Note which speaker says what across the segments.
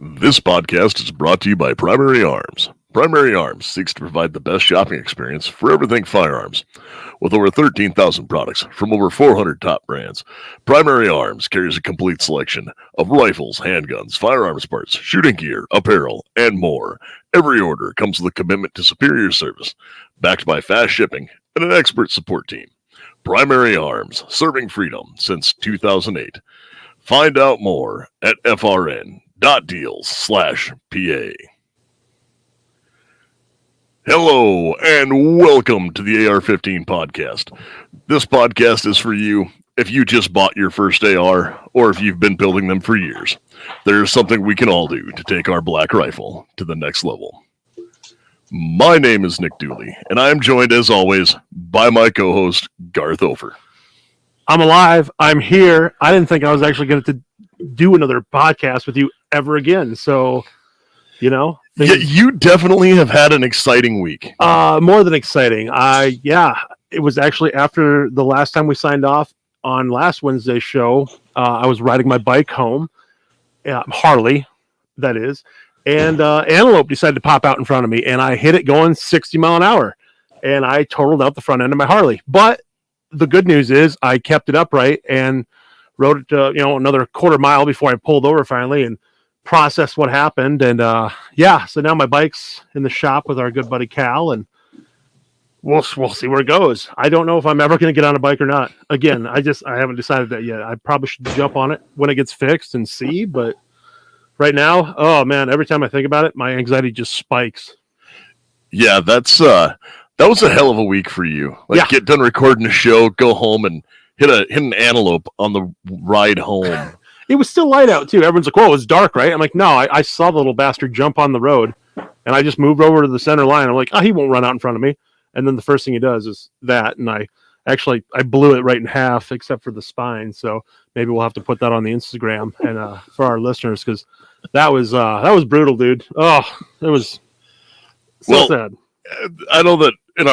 Speaker 1: This podcast is brought to you by Primary Arms. Primary Arms seeks to provide the best shopping experience for everything firearms. With over 13,000 products from over 400 top brands, Primary Arms carries a complete selection of rifles, handguns, firearms parts, shooting gear, apparel, and more. Every order comes with a commitment to superior service, backed by fast shipping and an expert support team. Primary Arms, serving freedom since 2008. Find out more at frn.deals/PA. Hello and welcome to the AR-15 podcast. This podcast is for you if you just bought your first AR or if you've been building them for years. There's something we can all do to take our black rifle to the next level. My name is Nick Dooley, and I am joined as always by my co-host Garth Ofer.
Speaker 2: I'm alive. I'm here. I didn't think I was actually going to do another podcast with you ever again. So, you know,
Speaker 1: yeah, you definitely have had an exciting week.
Speaker 2: More than exciting. It was actually after the last time we signed off on last Wednesday's show. I was riding my bike home, Harley, that is, and antelope decided to pop out in front of me, and I hit it going 60 mile an hour, and I totaled out the front end of my Harley. But the good news is I kept it upright and rode it another quarter mile before I pulled over finally and processed what happened. And so now my bike's in the shop with our good buddy Cal, and we'll see where it goes. I don't know if I'm ever going to get on a bike or not. Again, I haven't decided that yet. I probably should jump on it when it gets fixed and see, but right now, oh man, every time I think about it, my anxiety just spikes.
Speaker 1: Yeah, that was a hell of a week for you. Get done recording a show, go home and hit an antelope on the ride home.
Speaker 2: It was still light out too. Everyone's like, "Whoa, it's dark, right?" I'm like, "No, I saw the little bastard jump on the road, and I just moved over to the center line. I'm like, oh, he won't run out in front of me." And then the first thing he does is that, and I blew it right in half except for the spine. So maybe we'll have to put that on the Instagram and for our listeners, because that was brutal, dude. Oh, it was so sad.
Speaker 1: I know that in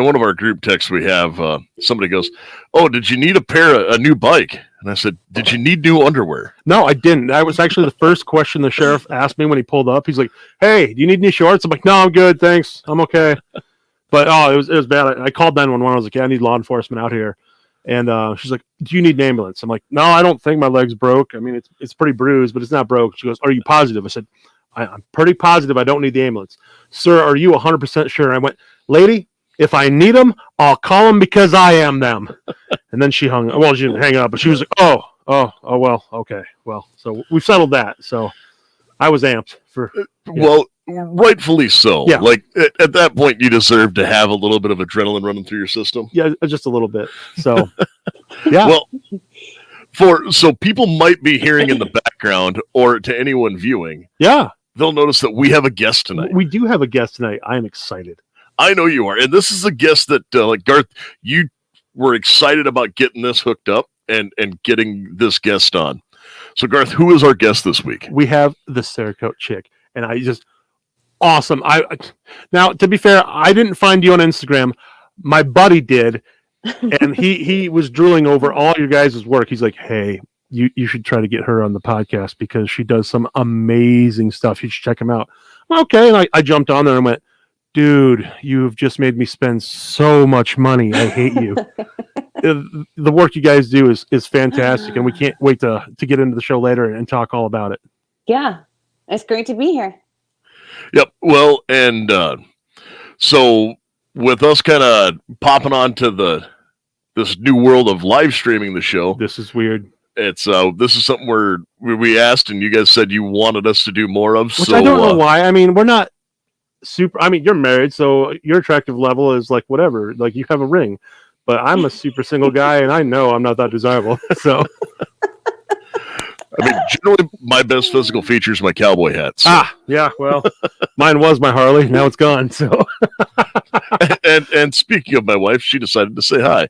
Speaker 1: one of our group texts we have, somebody goes, "Oh, did you need a new bike?" And I said, "Did you need new underwear?"
Speaker 2: No, I didn't. That was actually the first question the sheriff asked me when he pulled up. He's like, "Hey, do you need new shorts?" I'm like, "No, I'm good, thanks. I'm okay." But it was bad. I called 911. I was like, "Yeah, I need law enforcement out here." And she's like, "Do you need an ambulance?" I'm like, "No, I don't think my leg's broke. I mean, it's pretty bruised, but it's not broke." She goes, "Are you positive?" I said, I'm pretty positive I don't need the ambulance. "Sir, are you 100% sure?" I went, "Lady, if I need them, I'll call them because I am them." And then she hung up. Well, she didn't hang up, but she was like, oh, well, okay. Well, so we've settled that. So I was amped for.
Speaker 1: Well, rightfully so.
Speaker 2: Yeah.
Speaker 1: Like at that point, you deserve to have a little bit of adrenaline running through your system.
Speaker 2: Yeah, just a little bit. So, yeah.
Speaker 1: Well, so people might be hearing in the background, or to anyone viewing.
Speaker 2: Yeah.
Speaker 1: They'll notice that we have a guest tonight.
Speaker 2: We do have a guest tonight. I am excited.
Speaker 1: I know you are. And this is a guest that, Garth, you were excited about getting this hooked up and getting this guest on. So, Garth, who is our guest this week?
Speaker 2: We have the CerakoteChick. And awesome. Now, to be fair, I didn't find you on Instagram. My buddy did. And he was drooling over all your guys' work. He's like, "Hey, you should try to get her on the podcast because she does some amazing stuff. You should check him out." Okay, and I jumped on there and went, "Dude, you've just made me spend so much money. I hate you." The work you guys do is fantastic, and we can't wait to get into the show later and talk all about it.
Speaker 3: Yeah, it's great to be here.
Speaker 1: Yep. Well, and so with us kind of popping on to this new world of live streaming the show.
Speaker 2: This is weird.
Speaker 1: It's this is something where we asked and you guys said you wanted us to do more of.
Speaker 2: Which I don't know why. I mean, we're not super. I mean, you're married, so your attractive level is like whatever. Like you have a ring, but I'm a super single guy, and I know I'm not that desirable. So,
Speaker 1: I mean, generally my best physical feature is my cowboy hat. So.
Speaker 2: Yeah. Well, mine was my Harley. Now it's gone. So,
Speaker 1: and speaking of my wife, she decided to say hi.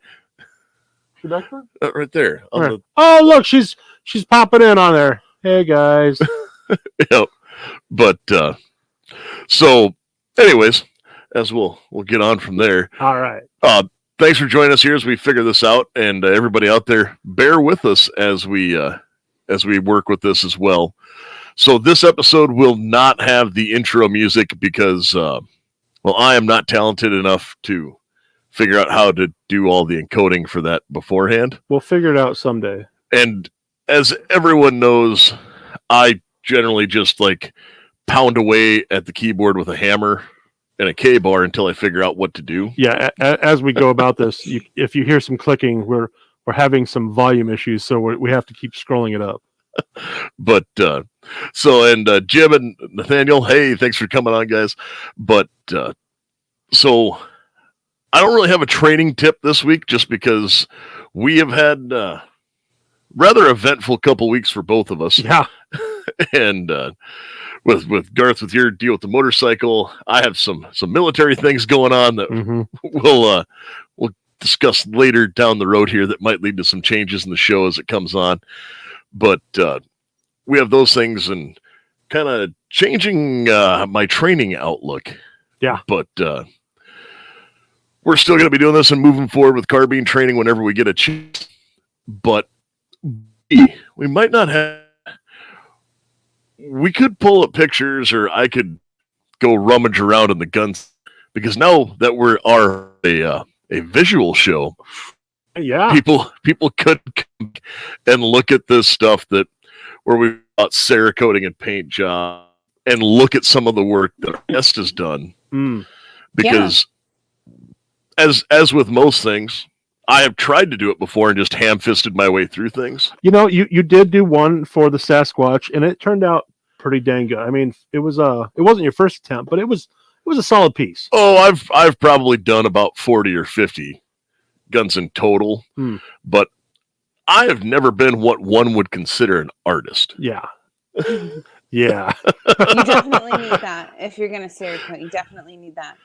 Speaker 1: Right there.
Speaker 2: Oh, look, she's popping in on there. Hey guys.
Speaker 1: Yep. But so anyways, as we'll get on from there.
Speaker 2: All right.
Speaker 1: Thanks for joining us here as we figure this out, and everybody out there, bear with us as we work with this as well. So this episode will not have the intro music because, I am not talented enough to figure out how to do all the encoding for that beforehand.
Speaker 2: We'll figure it out someday.
Speaker 1: And as everyone knows, I generally just like pound away at the keyboard with a hammer and a K-bar until I figure out what to do.
Speaker 2: Yeah, as we go about this, if you hear some clicking, we're having some volume issues, so we have to keep scrolling it up.
Speaker 1: But Jim and Nathaniel, hey, thanks for coming on, guys. But so I don't really have a training tip this week, just because we have had rather eventful couple weeks for both of us.
Speaker 2: Yeah,
Speaker 1: and with Garth, with your deal with the motorcycle, I have some military things going on that we'll discuss later down the road here that might lead to some changes in the show as it comes on. But we have those things and kind of changing my training outlook.
Speaker 2: Yeah.
Speaker 1: But we're still going to be doing this and moving forward with carbine training whenever we get a chance. But we might not have. We could pull up pictures, or I could go rummage around in the guns, because now that we're a visual show,
Speaker 2: yeah,
Speaker 1: people could come and look at this stuff where we got Cerakoting and paint job, and look at some of the work that our guest has done. Because as with most things, I have tried to do it before and just ham-fisted my way through things.
Speaker 2: You did do one for the Sasquatch, and it turned out pretty dang good. I mean, it wasn't your first attempt, but it was a solid piece.
Speaker 1: Oh, I've probably done about 40 or 50 guns in total, but I have never been what one would consider an artist.
Speaker 2: Yeah. Yeah.
Speaker 3: You definitely need that if you're going to Cerakote. You definitely need that.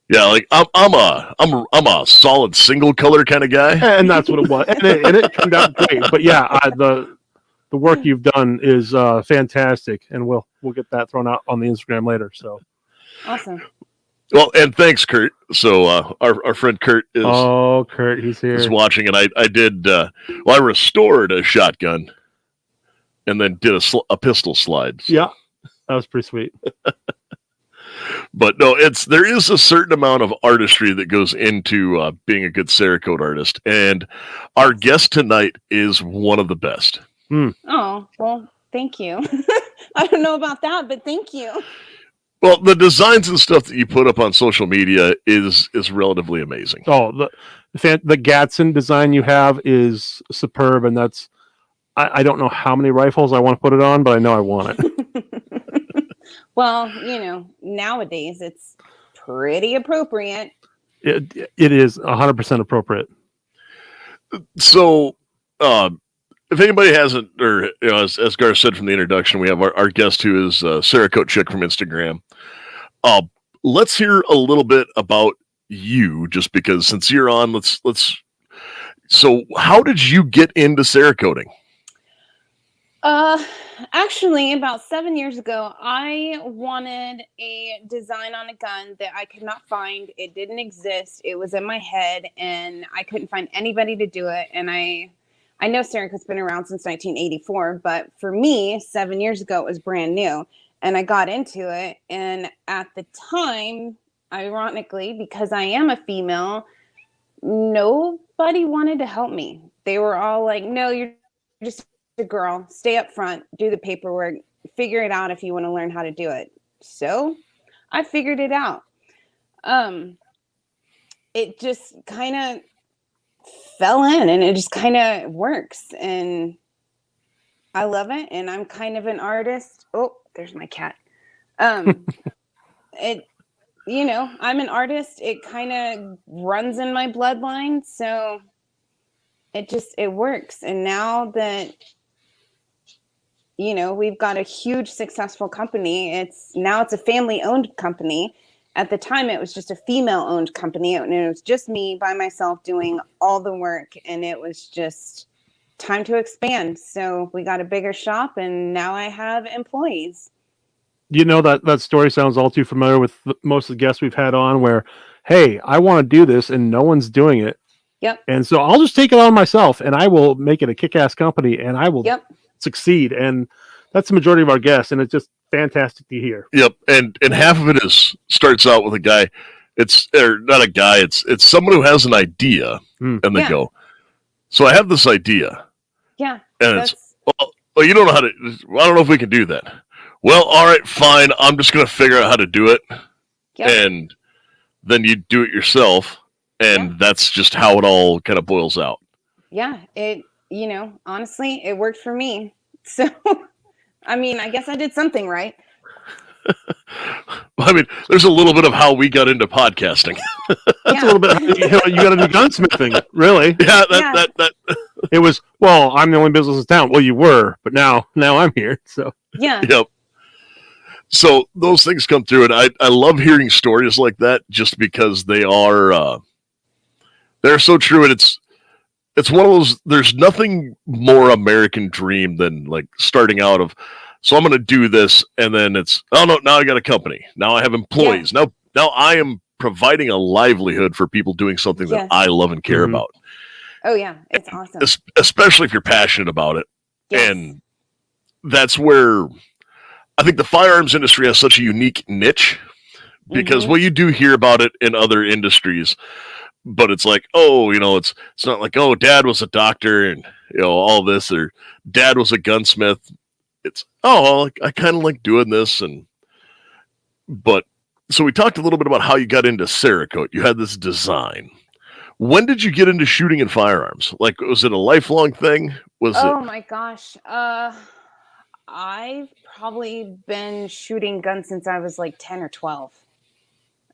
Speaker 1: Yeah, like I'm a solid single color kind of guy,
Speaker 2: and that's what it was, and it turned out great. But yeah, the work you've done is fantastic, and we'll get that thrown out on the Instagram later. So
Speaker 3: awesome.
Speaker 1: Well, and thanks, Kurt. So our friend Kurt is
Speaker 2: Kurt, he's here,
Speaker 1: is watching, and I did I restored a shotgun, and then did a pistol slide. So.
Speaker 2: Yeah, that was pretty sweet.
Speaker 1: But no, there is a certain amount of artistry that goes into being a good Cerakote artist, and our guest tonight is one of the best.
Speaker 3: Oh, well, thank you. I don't know about that, but thank you.
Speaker 1: Well, the designs and stuff that you put up on social media is relatively amazing.
Speaker 2: Oh, the Gadsden design you have is superb, and that's I don't know how many rifles I want to put it on, but I know I want it.
Speaker 3: Well, nowadays it's pretty appropriate.
Speaker 2: It is 100% appropriate.
Speaker 1: So, if anybody hasn't, or as Garth said from the introduction, we have our guest who is CerakoteChick from Instagram. Let's hear a little bit about you, just because since you're on, let's. So, how did you get into Cerakoting?
Speaker 3: Actually, about 7 years ago, I wanted a design on a gun that I could not find. It didn't exist. It was in my head, and I couldn't find anybody to do it. And I know Cerakote's been around since 1984, but for me, 7 years ago, it was brand new. And I got into it. And at the time, ironically, because I am a female, nobody wanted to help me. They were all like, no, you're just a girl, stay up front, do the paperwork, figure it out if you want to learn how to do it. So I figured it out. It just kind of fell in, and it just kind of works, and I love it. And I'm kind of an artist. Oh, there's my cat. I'm an artist. It kind of runs in my bloodline, so it works. And now that we've got a huge successful company, it's a family-owned company. At the time, it was just a female-owned company, and it was just me by myself doing all the work, and it was just time to expand. So we got a bigger shop, and now I have employees.
Speaker 2: That story sounds all too familiar with most of the guests we've had on, where, hey, I want to do this, and no one's doing it.
Speaker 3: Yep.
Speaker 2: And so I'll just take it on myself, and I will make it a kick-ass company, and I will succeed. And That's the majority of our guests, and it's just fantastic to hear.
Speaker 1: Yep, and half of it starts out with a guy. It's not a guy. It's someone who has an idea, and they go, "So I have this idea."
Speaker 3: Yeah,
Speaker 1: and it's well, you don't know how to. I don't know if we can do that. Well, all right, fine. I'm just going to figure out how to do it, and then you do it yourself, and that's just how it all kind of boils out.
Speaker 3: Yeah, honestly, it worked for me. So, I mean, I guess I did something right.
Speaker 1: I mean, there's a little bit of how we got into podcasting.
Speaker 2: That's a little bit. You got into gunsmithing, really?
Speaker 1: Yeah, that.
Speaker 2: It was. Well, I'm the only business in town. Well, you were, but now I'm here. So
Speaker 3: yeah.
Speaker 1: Yep. So those things come through, and I love hearing stories like that, just because they're so true, and it's one of those. There's nothing more American dream than like starting out of. So I'm going to do this, and then it's, oh no, now I got a company. Now I have employees. Now I am providing a livelihood for people doing something that I love and care about.
Speaker 3: Oh yeah, it's awesome.
Speaker 1: Especially if you're passionate about it. Yes. And that's where I think the firearms industry has such a unique niche, because well, you do hear about it in other industries, but it's like, oh, it's not like, oh, dad was a doctor and all this, or dad was a gunsmith. It's, oh, I kind of like doing this. But so we talked a little bit about how you got into Cerakote. You had this design. When did you get into shooting and firearms? Like, was it a lifelong thing?
Speaker 3: Oh my gosh. I've probably been shooting guns since I was like 10 or 12.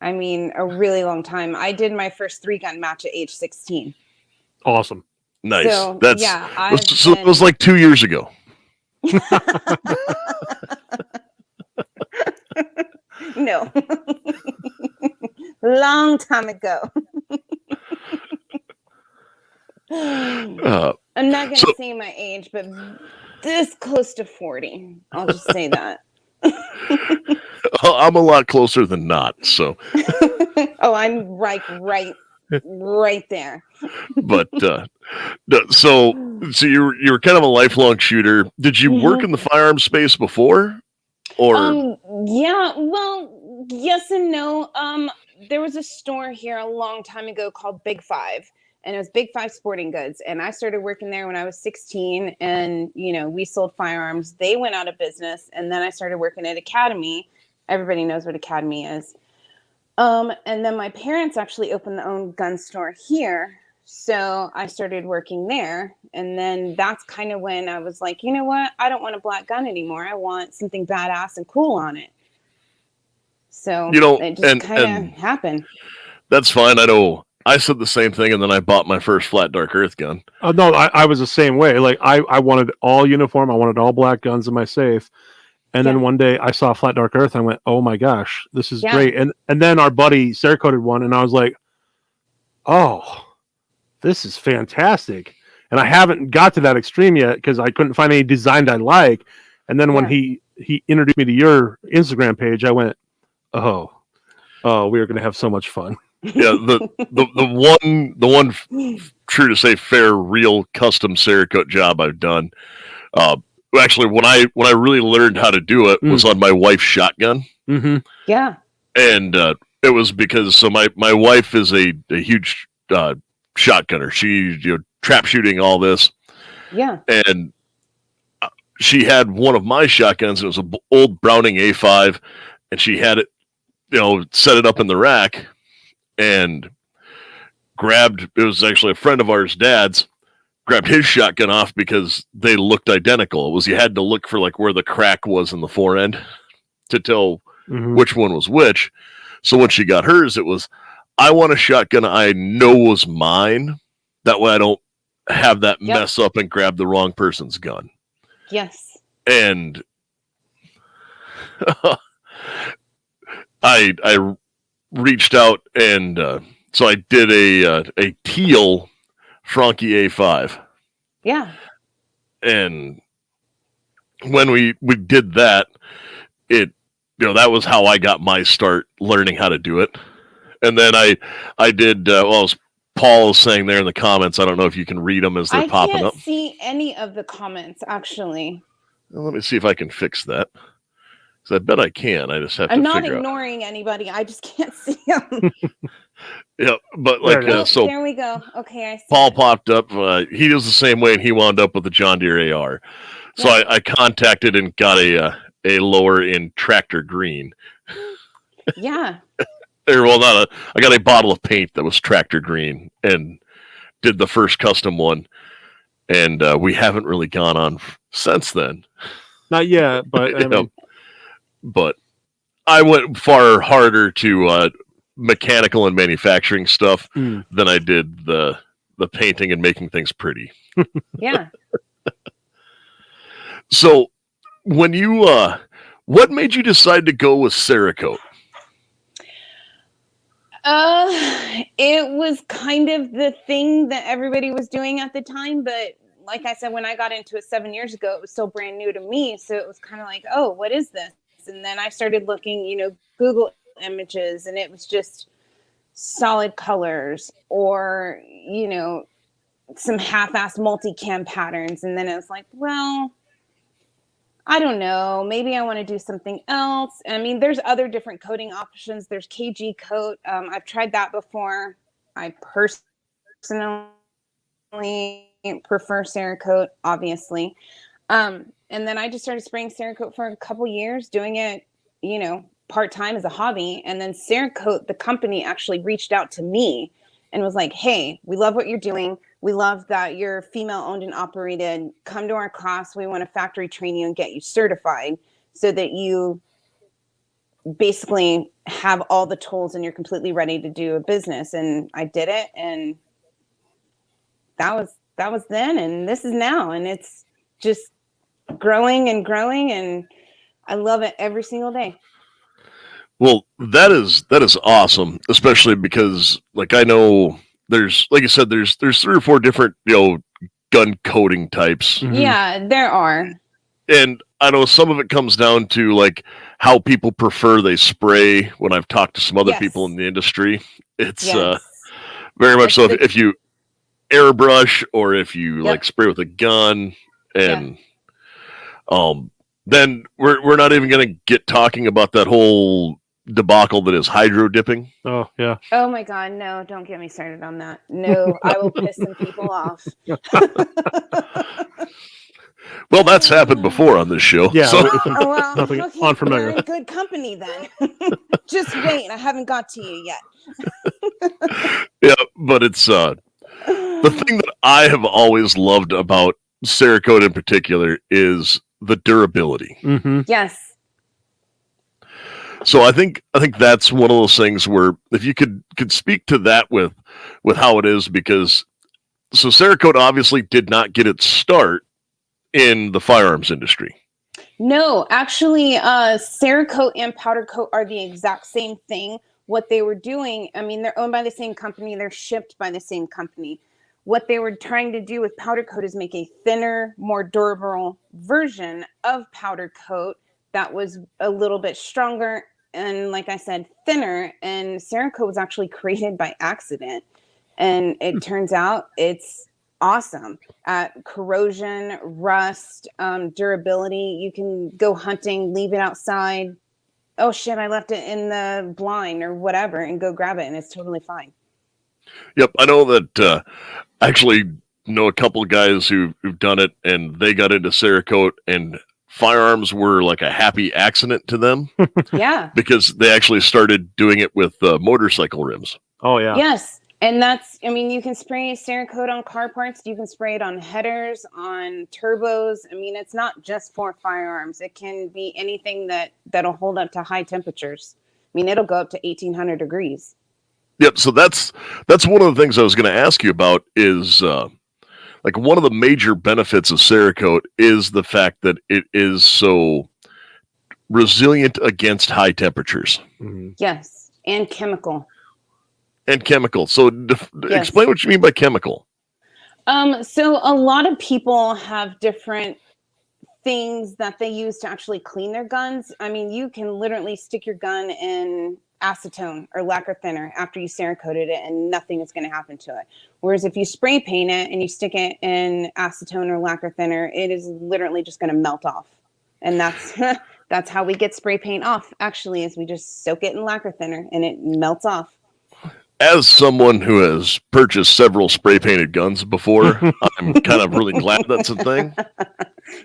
Speaker 3: I mean, a really long time. I did my first 3-gun match at age 16.
Speaker 2: Awesome.
Speaker 1: Nice.
Speaker 3: So,
Speaker 1: it was like 2 years ago.
Speaker 3: No. Long time ago. I'm not going to say my age, but this close to 40. I'll just say that.
Speaker 1: I'm a lot closer than not, so.
Speaker 3: Oh, I'm right there.
Speaker 1: But so you were kind of a lifelong shooter. Did you work in the firearms space before, or?
Speaker 3: Yeah. Well, yes and no. There was a store here a long time ago called Big Five, and it was Big Five Sporting Goods. And I started working there when I was 16, and we sold firearms. They went out of business, and then I started working at Academy. Everybody knows what Academy is. And then my parents actually opened their own gun store here. So I started working there. And then that's kind of when I was like, you know what? I don't want a black gun anymore. I want something badass and cool on it. So it just kind of happened.
Speaker 1: That's fine. I know I said the same thing, and then I bought my first flat dark earth gun.
Speaker 2: No, I was the same way. Like I wanted all uniform. I wanted all black guns in my safe. And then one day I saw Flat Dark Earth. And I went, oh my gosh, this is great. And then our buddy Cerakoted one, and I was like, oh, this is fantastic. And I haven't got to that extreme yet because I couldn't find any design I like. And then when he introduced me to your Instagram page, I went, oh, we are going to have so much fun.
Speaker 1: Yeah, the one true to say fair, real custom Cerakote job I've done. Actually, when I really learned how to do it was on my wife's shotgun.
Speaker 2: Mm-hmm.
Speaker 3: Yeah.
Speaker 1: And it was because my wife is a huge shotgunner. She trap shooting, all this.
Speaker 3: Yeah.
Speaker 1: And she had one of my shotguns. It was an old Browning A5, and she had it, set it up in the rack, and grabbed. It was actually a friend of ours, Dad's. Grabbed his shotgun off because they looked identical. It was, you had to look for like where the crack was in the forend to tell which one was which. So when she got hers, it was, I want a shotgun I know was mine. That way I don't have that mess up and grab the wrong person's gun.
Speaker 3: Yes.
Speaker 1: And I reached out, and so I did a teal Franke A5.
Speaker 3: Yeah.
Speaker 1: And when we did that, that was how I got my start learning how to do it. And then I did, as Paul is saying there in the comments, I don't know if you can read them as they're popping up.
Speaker 3: I can't see any of the comments, actually.
Speaker 1: Well, let me see if I can fix that. Because I bet I can. I just have
Speaker 3: I'm
Speaker 1: to
Speaker 3: not
Speaker 1: figure out.
Speaker 3: ignoring anybody. I just can't see them.
Speaker 1: Yeah, but
Speaker 2: There
Speaker 1: like,
Speaker 2: it is.
Speaker 1: so
Speaker 3: There we go. Okay, I see.
Speaker 1: Paul
Speaker 3: it.
Speaker 1: popped up. He was the same way, and he wound up with the John Deere AR. So
Speaker 3: Yeah.
Speaker 1: I contacted and got a lower in tractor green.
Speaker 3: Yeah.
Speaker 1: I got a bottle of paint that was tractor green and did the first custom one. And we haven't really gone on since then.
Speaker 2: Not yet, but I mean,
Speaker 1: But I went far harder to mechanical and manufacturing stuff than I did the painting and making things pretty.
Speaker 3: Yeah.
Speaker 1: So when you what made you decide to go with Cerakote?
Speaker 3: It was kind of the thing that everybody was doing at the time, but like I said, when I got into it 7 years ago, it was so brand new to me. So it was kind of like, oh, what is this? And then I started looking, Google images, and it was just solid colors or, some half-assed multicam patterns. And then it was like, well, I don't know. Maybe I want to do something else. I mean, there's other different coating options. There's KG coat. I've tried that before. I personally prefer Cerakote, obviously. And then I just started spraying Cerakote for a couple years, doing it, part-time as a hobby. And then Cerakote, the company, actually reached out to me and was like, hey, we love what you're doing. We love that you're female owned and operated. Come to our class. We want to factory train you and get you certified so that you basically have all the tools and you're completely ready to do a business. And I did it. And that was then, and this is now. And it's just growing and growing. And I love it every single day.
Speaker 1: Well, that is awesome, especially because, like, I know there's, like you said, there's 3 or 4 different, gun coating types.
Speaker 2: Mhm.
Speaker 3: Yeah, there are.
Speaker 1: And I know some of it comes down to, like, how people prefer they spray. When I've talked to some other people in the industry, it's very much so if you airbrush or if you like spray with a gun, and then we're not even going to get talking about that whole debacle that is hydro dipping.
Speaker 2: Oh yeah.
Speaker 3: Oh my God, no! Don't get me started on that. No, I will piss some people off.
Speaker 1: Well, that's happened before on this show.
Speaker 2: Yeah.
Speaker 1: So.
Speaker 3: Well,
Speaker 2: nothing
Speaker 3: okay,
Speaker 2: unfamiliar.
Speaker 3: you're in good company then. Just wait, I haven't got to you yet.
Speaker 1: Yeah, but it's the thing that I have always loved about Cerakote in particular is the durability.
Speaker 2: Mm-hmm.
Speaker 3: Yes.
Speaker 1: So I think that's one of those things where if you could speak to that with how it is, because so Cerakote obviously did not get its start in the firearms industry.
Speaker 3: No, actually, Cerakote and powder coat are the exact same thing. What they were doing, I mean, they're owned by the same company, they're shipped by the same company. What they were trying to do with powder coat is make a thinner, more durable version of powder coat that was a little bit stronger and, like I said, thinner. And Cerakote was actually created by accident. And it turns out it's awesome at corrosion, rust, durability. You can go hunting, leave it outside. Oh shit, I left it in the blind or whatever, and go grab it, and it's totally fine.
Speaker 1: Yep, I know that. I actually know a couple of guys who've done it, and they got into Cerakote, and firearms were like a happy accident to them.
Speaker 3: Yeah,
Speaker 1: because they actually started doing it with motorcycle rims.
Speaker 2: Oh yeah.
Speaker 3: Yes. And that's, I mean, you can spray Cerakote on car parts. You can spray it on headers, on turbos. I mean, it's not just for firearms. It can be anything that'll hold up to high temperatures. I mean, it'll go up to 1800 degrees.
Speaker 1: Yep. So that's one of the things I was going to ask you about is like one of the major benefits of Cerakote is the fact that it is so resilient against high temperatures.
Speaker 2: Mm-hmm.
Speaker 3: Yes. And chemical.
Speaker 1: And chemical. So explain what you mean by chemical.
Speaker 3: So a lot of people have different things that they use to actually clean their guns. I mean, you can literally stick your gun in acetone or lacquer thinner after you Cerakoted it and nothing is going to happen to it. Whereas if you spray paint it and you stick it in acetone or lacquer thinner, it is literally just going to melt off. And that's that's how we get spray paint off, actually, is we just soak it in lacquer thinner and it melts off.
Speaker 1: As someone who has purchased several spray painted guns before, I'm kind of really glad that's a thing.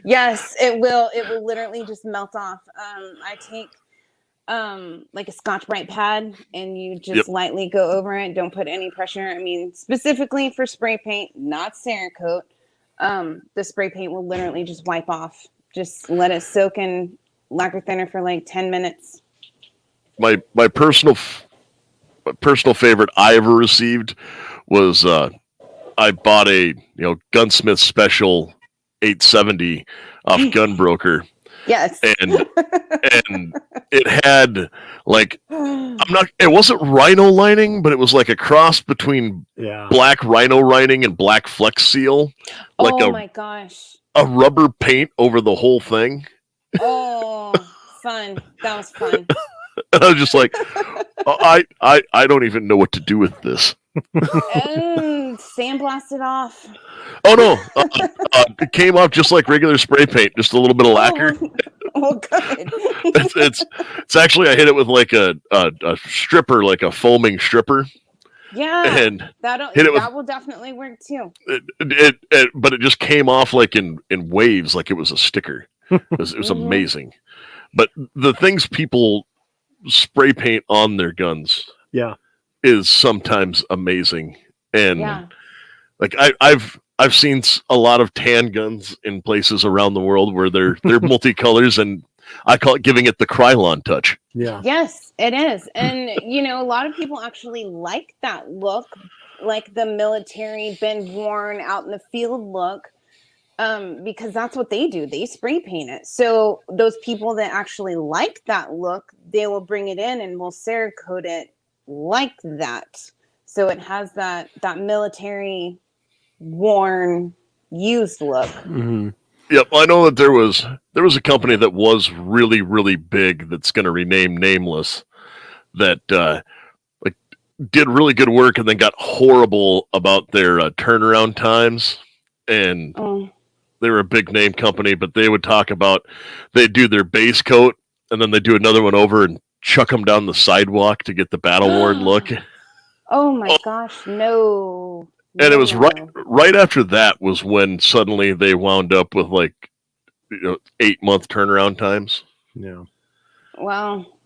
Speaker 3: Yes, it will literally just melt off. I take like a Scotch-Brite pad and you just lightly go over it. Don't put any pressure. I mean, specifically for spray paint, not Cerakote. The spray paint will literally just wipe off. Just let it soak in lacquer thinner for like 10 minutes.
Speaker 1: My personal favorite I ever received was I bought a Gunsmith Special 870 off Gunbroker.
Speaker 3: Yes.
Speaker 1: And it had like it wasn't rhino lining, but it was like a cross between black rhino lining and black Flex Seal. Like
Speaker 3: my gosh.
Speaker 1: A rubber paint over the whole thing.
Speaker 3: Oh, fun. That was fun.
Speaker 1: And I was just like, I don't even know what to do with this.
Speaker 3: And sandblast it off.
Speaker 1: Oh no! It came off just like regular spray paint, just a little bit of lacquer.
Speaker 3: Oh, good.
Speaker 1: It's actually, I hit it with like a stripper, like a foaming stripper.
Speaker 3: Yeah,
Speaker 1: and
Speaker 3: that will definitely work too.
Speaker 1: But it just came off like in waves, like it was a sticker. It was amazing. But the things people spray paint on their guns, is sometimes amazing. And like I've seen a lot of tan guns in places around the world where they're multicolors, and I call it giving it the Krylon touch.
Speaker 2: Yeah.
Speaker 3: Yes, it is. And a lot of people actually like that look, like the military been worn out in the field look, because that's what they do. They spray paint it. So those people that actually like that look, they will bring it in and will Cerakote it like that. So it has that military worn used look.
Speaker 2: Mm-hmm.
Speaker 1: Yep, I know that there was a company that was really, really big that's going to rename nameless that did really good work and then got horrible about their turnaround times. And they were a big name company, but they would talk about they'd do their base coat and then they'd do another one over and chuck them down the sidewalk to get the battle worn look.
Speaker 3: Oh my gosh, no.
Speaker 1: And it was right after that was when suddenly they wound up with 8-month turnaround times.
Speaker 2: Yeah.
Speaker 3: Well,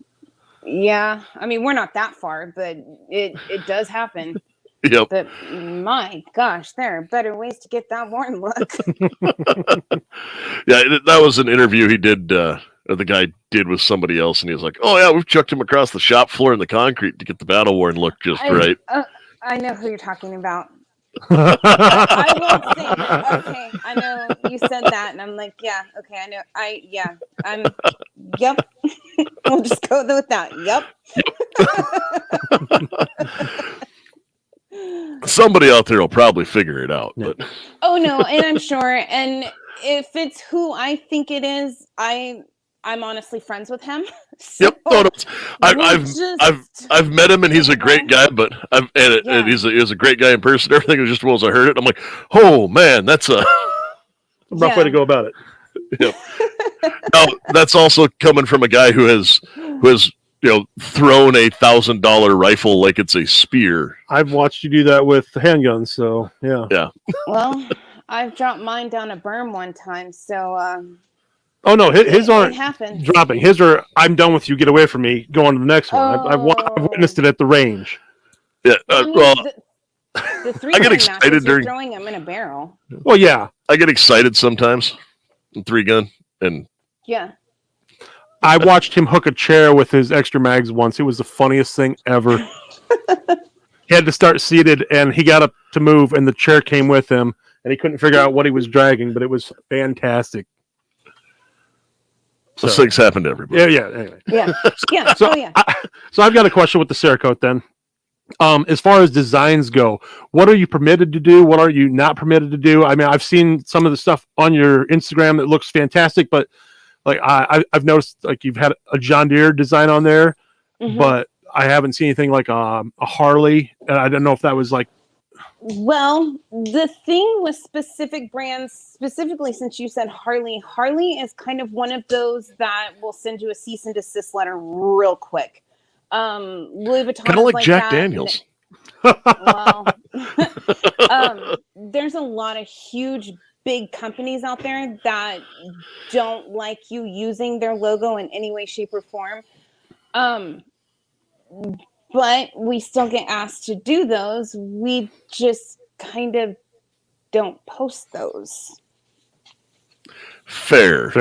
Speaker 3: yeah. I mean, we're not that far, but it does happen.
Speaker 1: Yep.
Speaker 3: But my gosh, there are better ways to get that worn look.
Speaker 1: Yeah, that was an interview he did, or the guy did with somebody else, and he was like, "Oh yeah, we've chucked him across the shop floor in the concrete to get the battle worn look just right."
Speaker 3: I know who you're talking about. I won't say. Okay, I know you said that, and I'm like, yeah, okay, I know. Yep. We'll just go with that. Yep.
Speaker 1: Somebody out there will probably figure it out. But
Speaker 3: oh no, and I'm sure. And if it's who I think it is, I'm honestly friends with him. So
Speaker 1: yep. No, I've met him and he's a great guy, but and he's a great guy in person. Everything was just as I heard it. I'm like, oh man, that's a
Speaker 2: rough way to go about it.
Speaker 1: Yeah. Now that's also coming from a guy who has thrown $1,000 rifle like it's a spear.
Speaker 2: I've watched you do that with handguns, so yeah.
Speaker 1: Yeah.
Speaker 3: Well, I've dropped mine down a berm one time, so
Speaker 2: oh no, his aren't dropping. His are, I'm done with you, get away from me, go on to the next one. I've witnessed it at the range.
Speaker 1: Yeah, well,
Speaker 3: the three
Speaker 1: I get excited during
Speaker 3: throwing them in a barrel.
Speaker 2: Well, yeah.
Speaker 1: I get excited sometimes in 3-gun, and
Speaker 3: yeah.
Speaker 2: I watched him hook a chair with his extra mags once. It was the funniest thing ever. He had to start seated, and he got up to move, and the chair came with him, and he couldn't figure out what he was dragging, but it was fantastic.
Speaker 1: Those things happen to everybody.
Speaker 2: Yeah. Anyway.
Speaker 3: Yeah.
Speaker 2: So, so I've got a question with the Cerakote then. As far as designs go, what are you permitted to do? What are you not permitted to do? I mean, I've seen some of the stuff on your Instagram that looks fantastic, but I've noticed you've had a John Deere design on there, but I haven't seen anything like a Harley. And I don't know if that was
Speaker 3: Well, the thing with specific brands, specifically since you said Harley is kind of one of those that will send you a cease and desist letter real quick. Louis Vuitton
Speaker 1: Kind of
Speaker 3: is
Speaker 1: like Jack
Speaker 3: that.
Speaker 1: Daniels.
Speaker 3: Well, there's a lot of huge, big companies out there that don't like you using their logo in any way, shape, or form. But we still get asked to do those. We just kind of don't post those.
Speaker 1: Fair.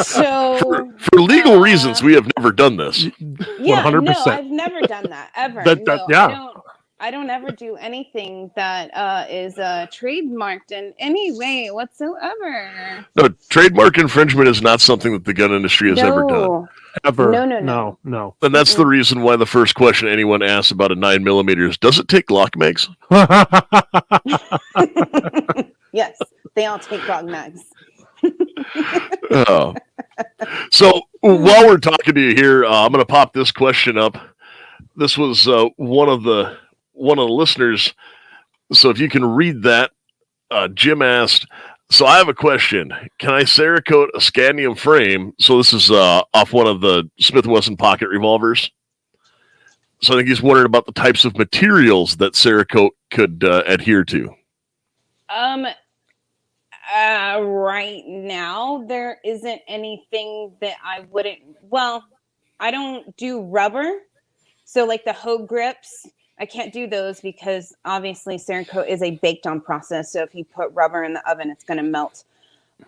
Speaker 3: So
Speaker 1: for legal reasons, we have never done this.
Speaker 3: Yeah,
Speaker 2: 100%.
Speaker 3: no, I've never done that ever. I don't ever do anything that is trademarked in any way whatsoever.
Speaker 1: No, trademark infringement is not something that the gun industry has ever done.
Speaker 2: Ever.
Speaker 3: No.
Speaker 1: And that's the reason why the first question anyone asks about a 9mm is, does it take Glock mags?
Speaker 3: Yes, they all take Glock mags.
Speaker 1: So while we're talking to you here, I'm going to pop this question up. This was one of the listeners. So if you can read that, Jim asked, so I have a question. Can I Cerakote a scandium frame? So this is off one of the Smith & Wesson pocket revolvers. So I think he's wondering about the types of materials that Cerakote could adhere to.
Speaker 3: Right now, there isn't anything that I wouldn't. Well, I don't do rubber. So like the hoe grips, I can't do those because obviously Cerakote is a baked on process. So if you put rubber in the oven, it's going to melt.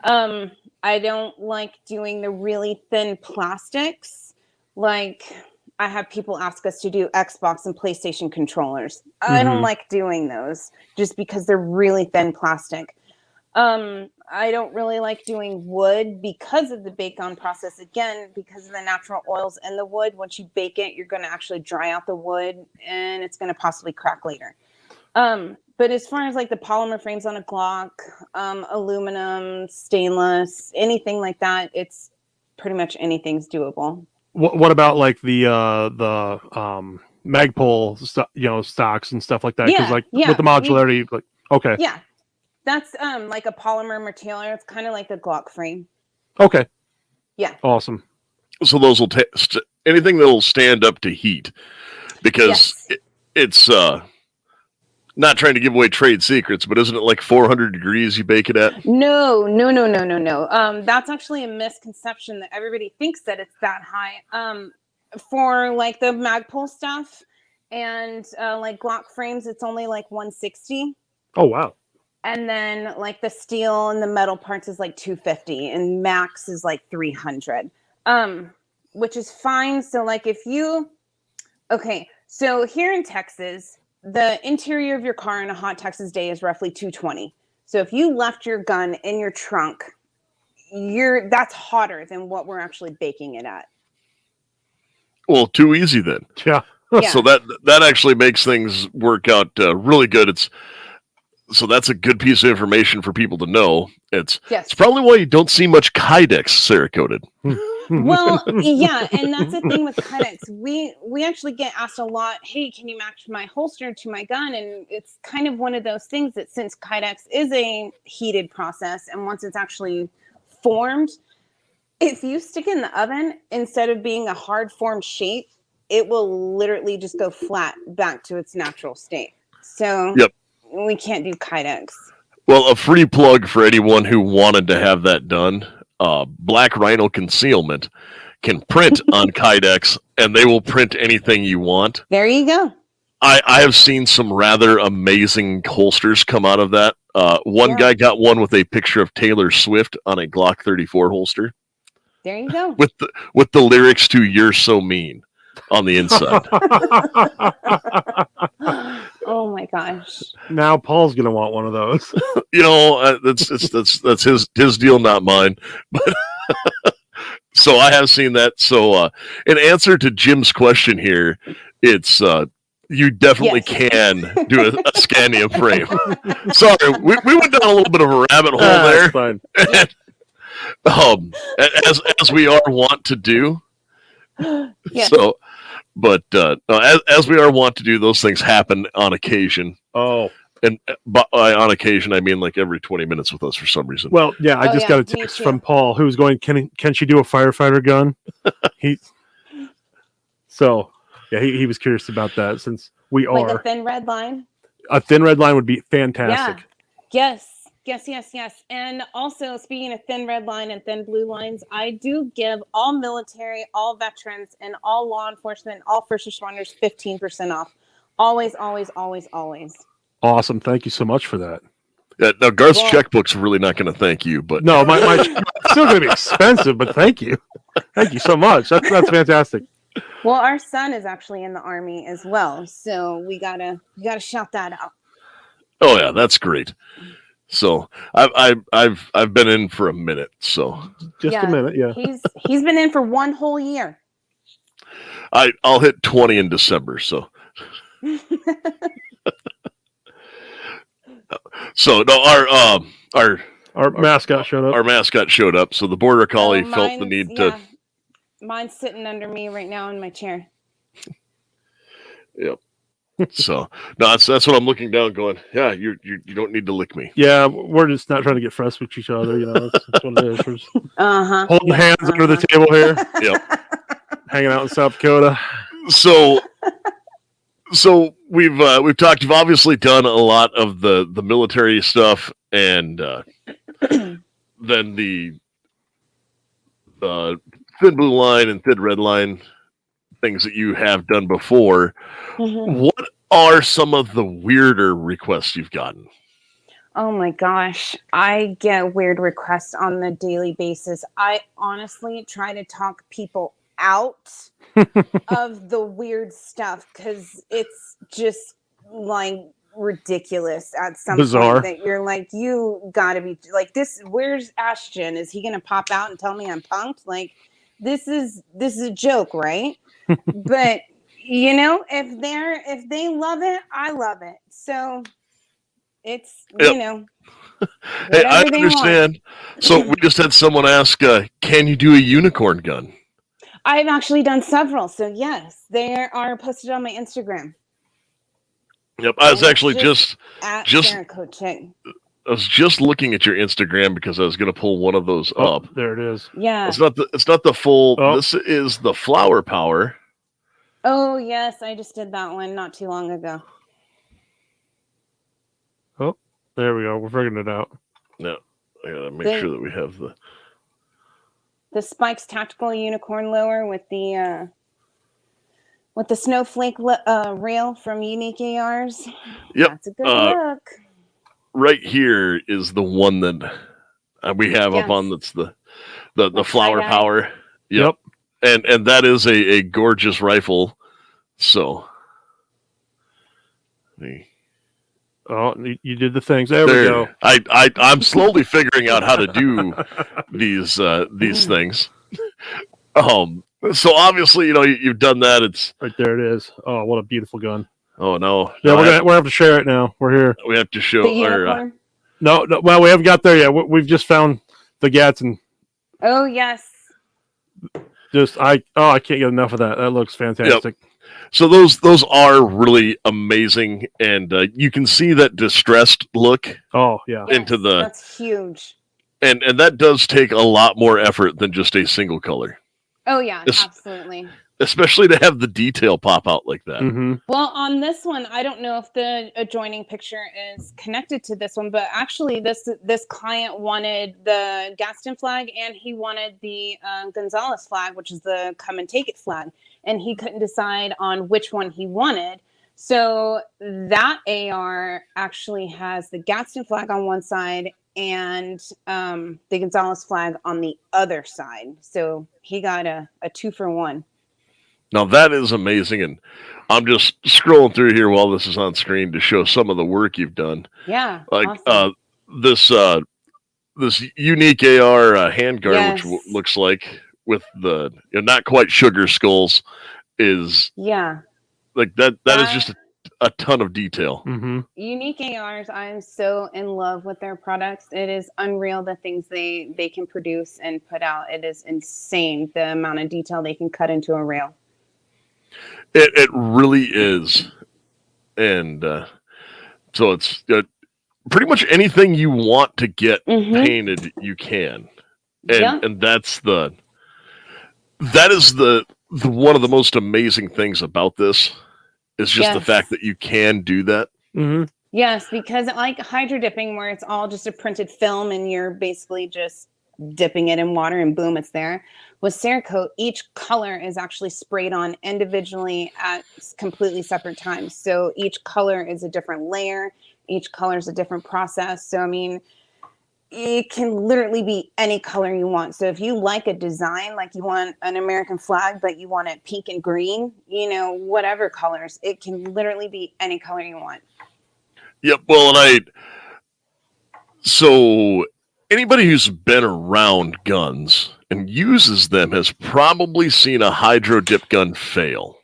Speaker 3: I don't like doing the really thin plastics. Like I have people ask us to do Xbox and PlayStation controllers. I don't like doing those just because they're really thin plastic. I don't really like doing wood because of the bake on process. Again, because of the natural oils in the wood. Once you bake it, you're going to actually dry out the wood and it's going to possibly crack later. But as far as like the polymer frames on a Glock, aluminum, stainless, anything like that, it's pretty much anything's doable.
Speaker 2: What about like the Magpul, stocks and stuff like that? Because with the modularity, okay.
Speaker 3: Yeah. That's like a polymer material. It's kind of like the Glock frame.
Speaker 2: Okay.
Speaker 3: Yeah.
Speaker 2: Awesome.
Speaker 1: So those will anything that will stand up to heat, because it's not trying to give away trade secrets, but isn't it like 400 degrees you bake it at?
Speaker 3: No. That's actually a misconception that everybody thinks that it's that high. For like the Magpul stuff and like Glock frames, it's only like 160.
Speaker 2: Oh wow.
Speaker 3: And then like the steel and the metal parts is like 250 and max is like 300, which is fine. So like so here in Texas, the interior of your car in a hot Texas day is roughly 220. So if you left your gun in your trunk, that's hotter than what we're actually baking it at.
Speaker 1: Well, too easy then.
Speaker 2: Yeah.
Speaker 1: So that actually makes things work out really good. So that's a good piece of information for people to know. It's probably why you don't see much Kydex Cerakoted.
Speaker 3: Well, yeah, and that's the thing with Kydex. We actually get asked a lot, hey, can you match my holster to my gun? And it's kind of one of those things that since Kydex is a heated process, and once it's actually formed, if you stick it in the oven, instead of being a hard formed shape, it will literally just go flat back to its natural state. So we can't do Kydex.
Speaker 1: Well, a free plug for anyone who wanted to have that done. Black Rhino Concealment can print on Kydex, and they will print anything you want.
Speaker 3: There you go.
Speaker 1: I have seen some rather amazing holsters come out of that. One guy got one with a picture of Taylor Swift on a Glock 34 holster.
Speaker 3: There you go.
Speaker 1: With the lyrics to "You're So Mean" on the inside.
Speaker 3: Oh my gosh!
Speaker 2: Now Paul's gonna want one of those.
Speaker 1: That's his deal, not mine. But so I have seen that. So in answer to Jim's question here, it's you definitely can do a scandium frame. Sorry, we went down a little bit of a rabbit hole there.
Speaker 2: Fine.
Speaker 1: As we are wont to do.
Speaker 3: Yeah.
Speaker 1: So, but as we are wont to do, those things happen on occasion.
Speaker 2: Oh,
Speaker 1: And on occasion, I mean like every 20 minutes with us for some reason.
Speaker 2: well, yeah. I
Speaker 3: Oh,
Speaker 2: just
Speaker 3: yeah,
Speaker 2: got a
Speaker 3: me
Speaker 2: text
Speaker 3: too.
Speaker 2: from Paul who's going. Can she do a firefighter gun? So yeah, he was curious about that since we
Speaker 3: Like
Speaker 2: are
Speaker 3: a thin red line.
Speaker 2: a thin red line would be fantastic.
Speaker 3: Yeah. Yes. And also, speaking of thin red line and thin blue lines, I do give all military, all veterans, and all law enforcement, all first responders 15% off. Always, always, always, always.
Speaker 2: Awesome. Thank you so much for that.
Speaker 1: Yeah, now, Garth's
Speaker 3: Well-
Speaker 1: checkbook's really not going to thank you, but
Speaker 2: No, my it's still going to be expensive, but thank you so much. That's fantastic.
Speaker 3: Well, our son is actually in the Army as well, so we gotta shout that out.
Speaker 1: oh yeah, that's great. So I've been in for a minute, so
Speaker 2: Just a minute, yeah.
Speaker 3: He's been in for 1 whole year.
Speaker 1: I'll hit 20 in December. So so no,
Speaker 2: Our mascot showed up.
Speaker 1: our mascot showed up, so the border collie
Speaker 3: Oh,
Speaker 1: felt the need to.
Speaker 3: Mine's sitting under me right now in my chair.
Speaker 1: Yep. So no, that's what I'm looking down, going. Yeah, you don't need to lick me.
Speaker 2: Yeah, we're just not trying to get fresh with each other. You know, that's what it is. We're just
Speaker 3: Uh-huh.
Speaker 2: holding hands under the table here,
Speaker 1: Yep.
Speaker 2: hanging out in South Dakota.
Speaker 1: So we've talked. You've obviously done a lot of the military stuff, and then the thin blue line and thin red line things that you have done before.
Speaker 3: Mhm.
Speaker 1: What are some of the weirder requests you've gotten?
Speaker 3: Oh my gosh. I get weird requests on the daily basis. I honestly try to talk people out of the weird stuff because it's just like ridiculous at some
Speaker 2: Bizarre.
Speaker 3: point that you're like, you gotta be like this. Where's Ashton? Is he gonna pop out and tell me I'm punked? Like this is a joke, right? But you know, if they love it, I love it. So it's
Speaker 1: Yep.
Speaker 3: you know,
Speaker 1: Hey, I
Speaker 3: whatever they want.
Speaker 1: understand. So we just had someone ask, "Can you do a unicorn gun?"
Speaker 3: I've actually done several, so yes, they are posted on my Instagram
Speaker 1: Yep, I was
Speaker 3: And
Speaker 1: actually just
Speaker 3: at
Speaker 1: Just-
Speaker 3: CerakoteChick.
Speaker 1: I was just looking at your Instagram because I was going to pull one of those
Speaker 2: Oh,
Speaker 1: up.
Speaker 2: there it is.
Speaker 3: Yeah.
Speaker 1: It's not the full.
Speaker 2: Oh.
Speaker 1: This is the flower power.
Speaker 3: Oh yes, I just did that one not too long ago.
Speaker 2: There we go. We're figuring it out.
Speaker 1: No, I gotta make
Speaker 3: They-
Speaker 1: sure that we have
Speaker 3: The Spikes tactical unicorn lower with the snowflake rail from Unique ARs.
Speaker 1: Yep.
Speaker 3: That's a good
Speaker 1: Uh,
Speaker 3: look.
Speaker 1: right here is the one that we have up
Speaker 3: Yes.
Speaker 1: on. That's the
Speaker 3: The
Speaker 1: flower
Speaker 3: tie-dye.
Speaker 1: power. Yep. And that is a gorgeous rifle. So.
Speaker 2: Oh, you did the things. There we go.
Speaker 1: I'm slowly figuring out how to do these things. So obviously, you've done that. It's
Speaker 2: Right there it is. Oh, what a beautiful gun.
Speaker 1: oh no,
Speaker 2: Yeah,
Speaker 1: no,
Speaker 2: we're gonna have to share it now. We're here.
Speaker 1: we have to show
Speaker 3: The
Speaker 1: our
Speaker 3: unicorn.
Speaker 2: No, well, we haven't got there yet. We've just found the Gats and
Speaker 3: Oh yes.
Speaker 2: I can't get enough of that. That looks fantastic.
Speaker 1: so those are really amazing, and you can see that distressed look,
Speaker 2: Oh yeah.
Speaker 1: Into the-
Speaker 3: That's huge.
Speaker 1: and that does take a lot more effort than just a single color,
Speaker 3: Oh yeah,
Speaker 1: This-
Speaker 3: absolutely.
Speaker 1: especially to have the detail pop out like that.
Speaker 2: Mm-hmm.
Speaker 3: Well, on this one, I don't know if the adjoining picture is connected to this one, but actually, this client wanted the Gaston flag and he wanted the Gonzalez flag, which is the come and take it flag, and he couldn't decide on which one he wanted. So that AR actually has the Gaston flag on one side and the Gonzalez flag on the other side. So he got a 2-for-1.
Speaker 1: Now that is amazing, and I'm just scrolling through here while this is on screen to show some of the work you've done.
Speaker 3: Yeah,
Speaker 1: Like
Speaker 3: awesome.
Speaker 1: this unique AR handguard,
Speaker 3: Yes.
Speaker 1: which looks like with the not quite sugar skulls, is
Speaker 3: Yeah.
Speaker 1: like that. That is just a ton of detail.
Speaker 2: Mm-hmm.
Speaker 3: Unique ARs, I'm so in love with their products. It is unreal the things they can produce and put out. It is insane the amount of detail they can cut into a rail.
Speaker 1: It really is, and So it's pretty much anything you want to get
Speaker 3: Mhm.
Speaker 1: painted, you can. And
Speaker 3: Yeah.
Speaker 1: and that is the one of the most amazing things about this is just the
Speaker 3: Yes.
Speaker 1: fact that you can do that.
Speaker 2: Mm-hmm.
Speaker 3: Yes, because like hydro dipping, where it's all just a printed film and you're basically just dipping it in water and boom, it's there. With Cerakote, each color is actually sprayed on individually at completely separate times. So each color is a different layer, each color is a different process. So, I mean, it can literally be any color you want. So if you like a design, like you want an American flag, but you want it pink and green, whatever colors, it can literally be any color you want.
Speaker 1: Yep. Well, so anybody who's been around guns and uses them has probably seen a hydro dip gun fail.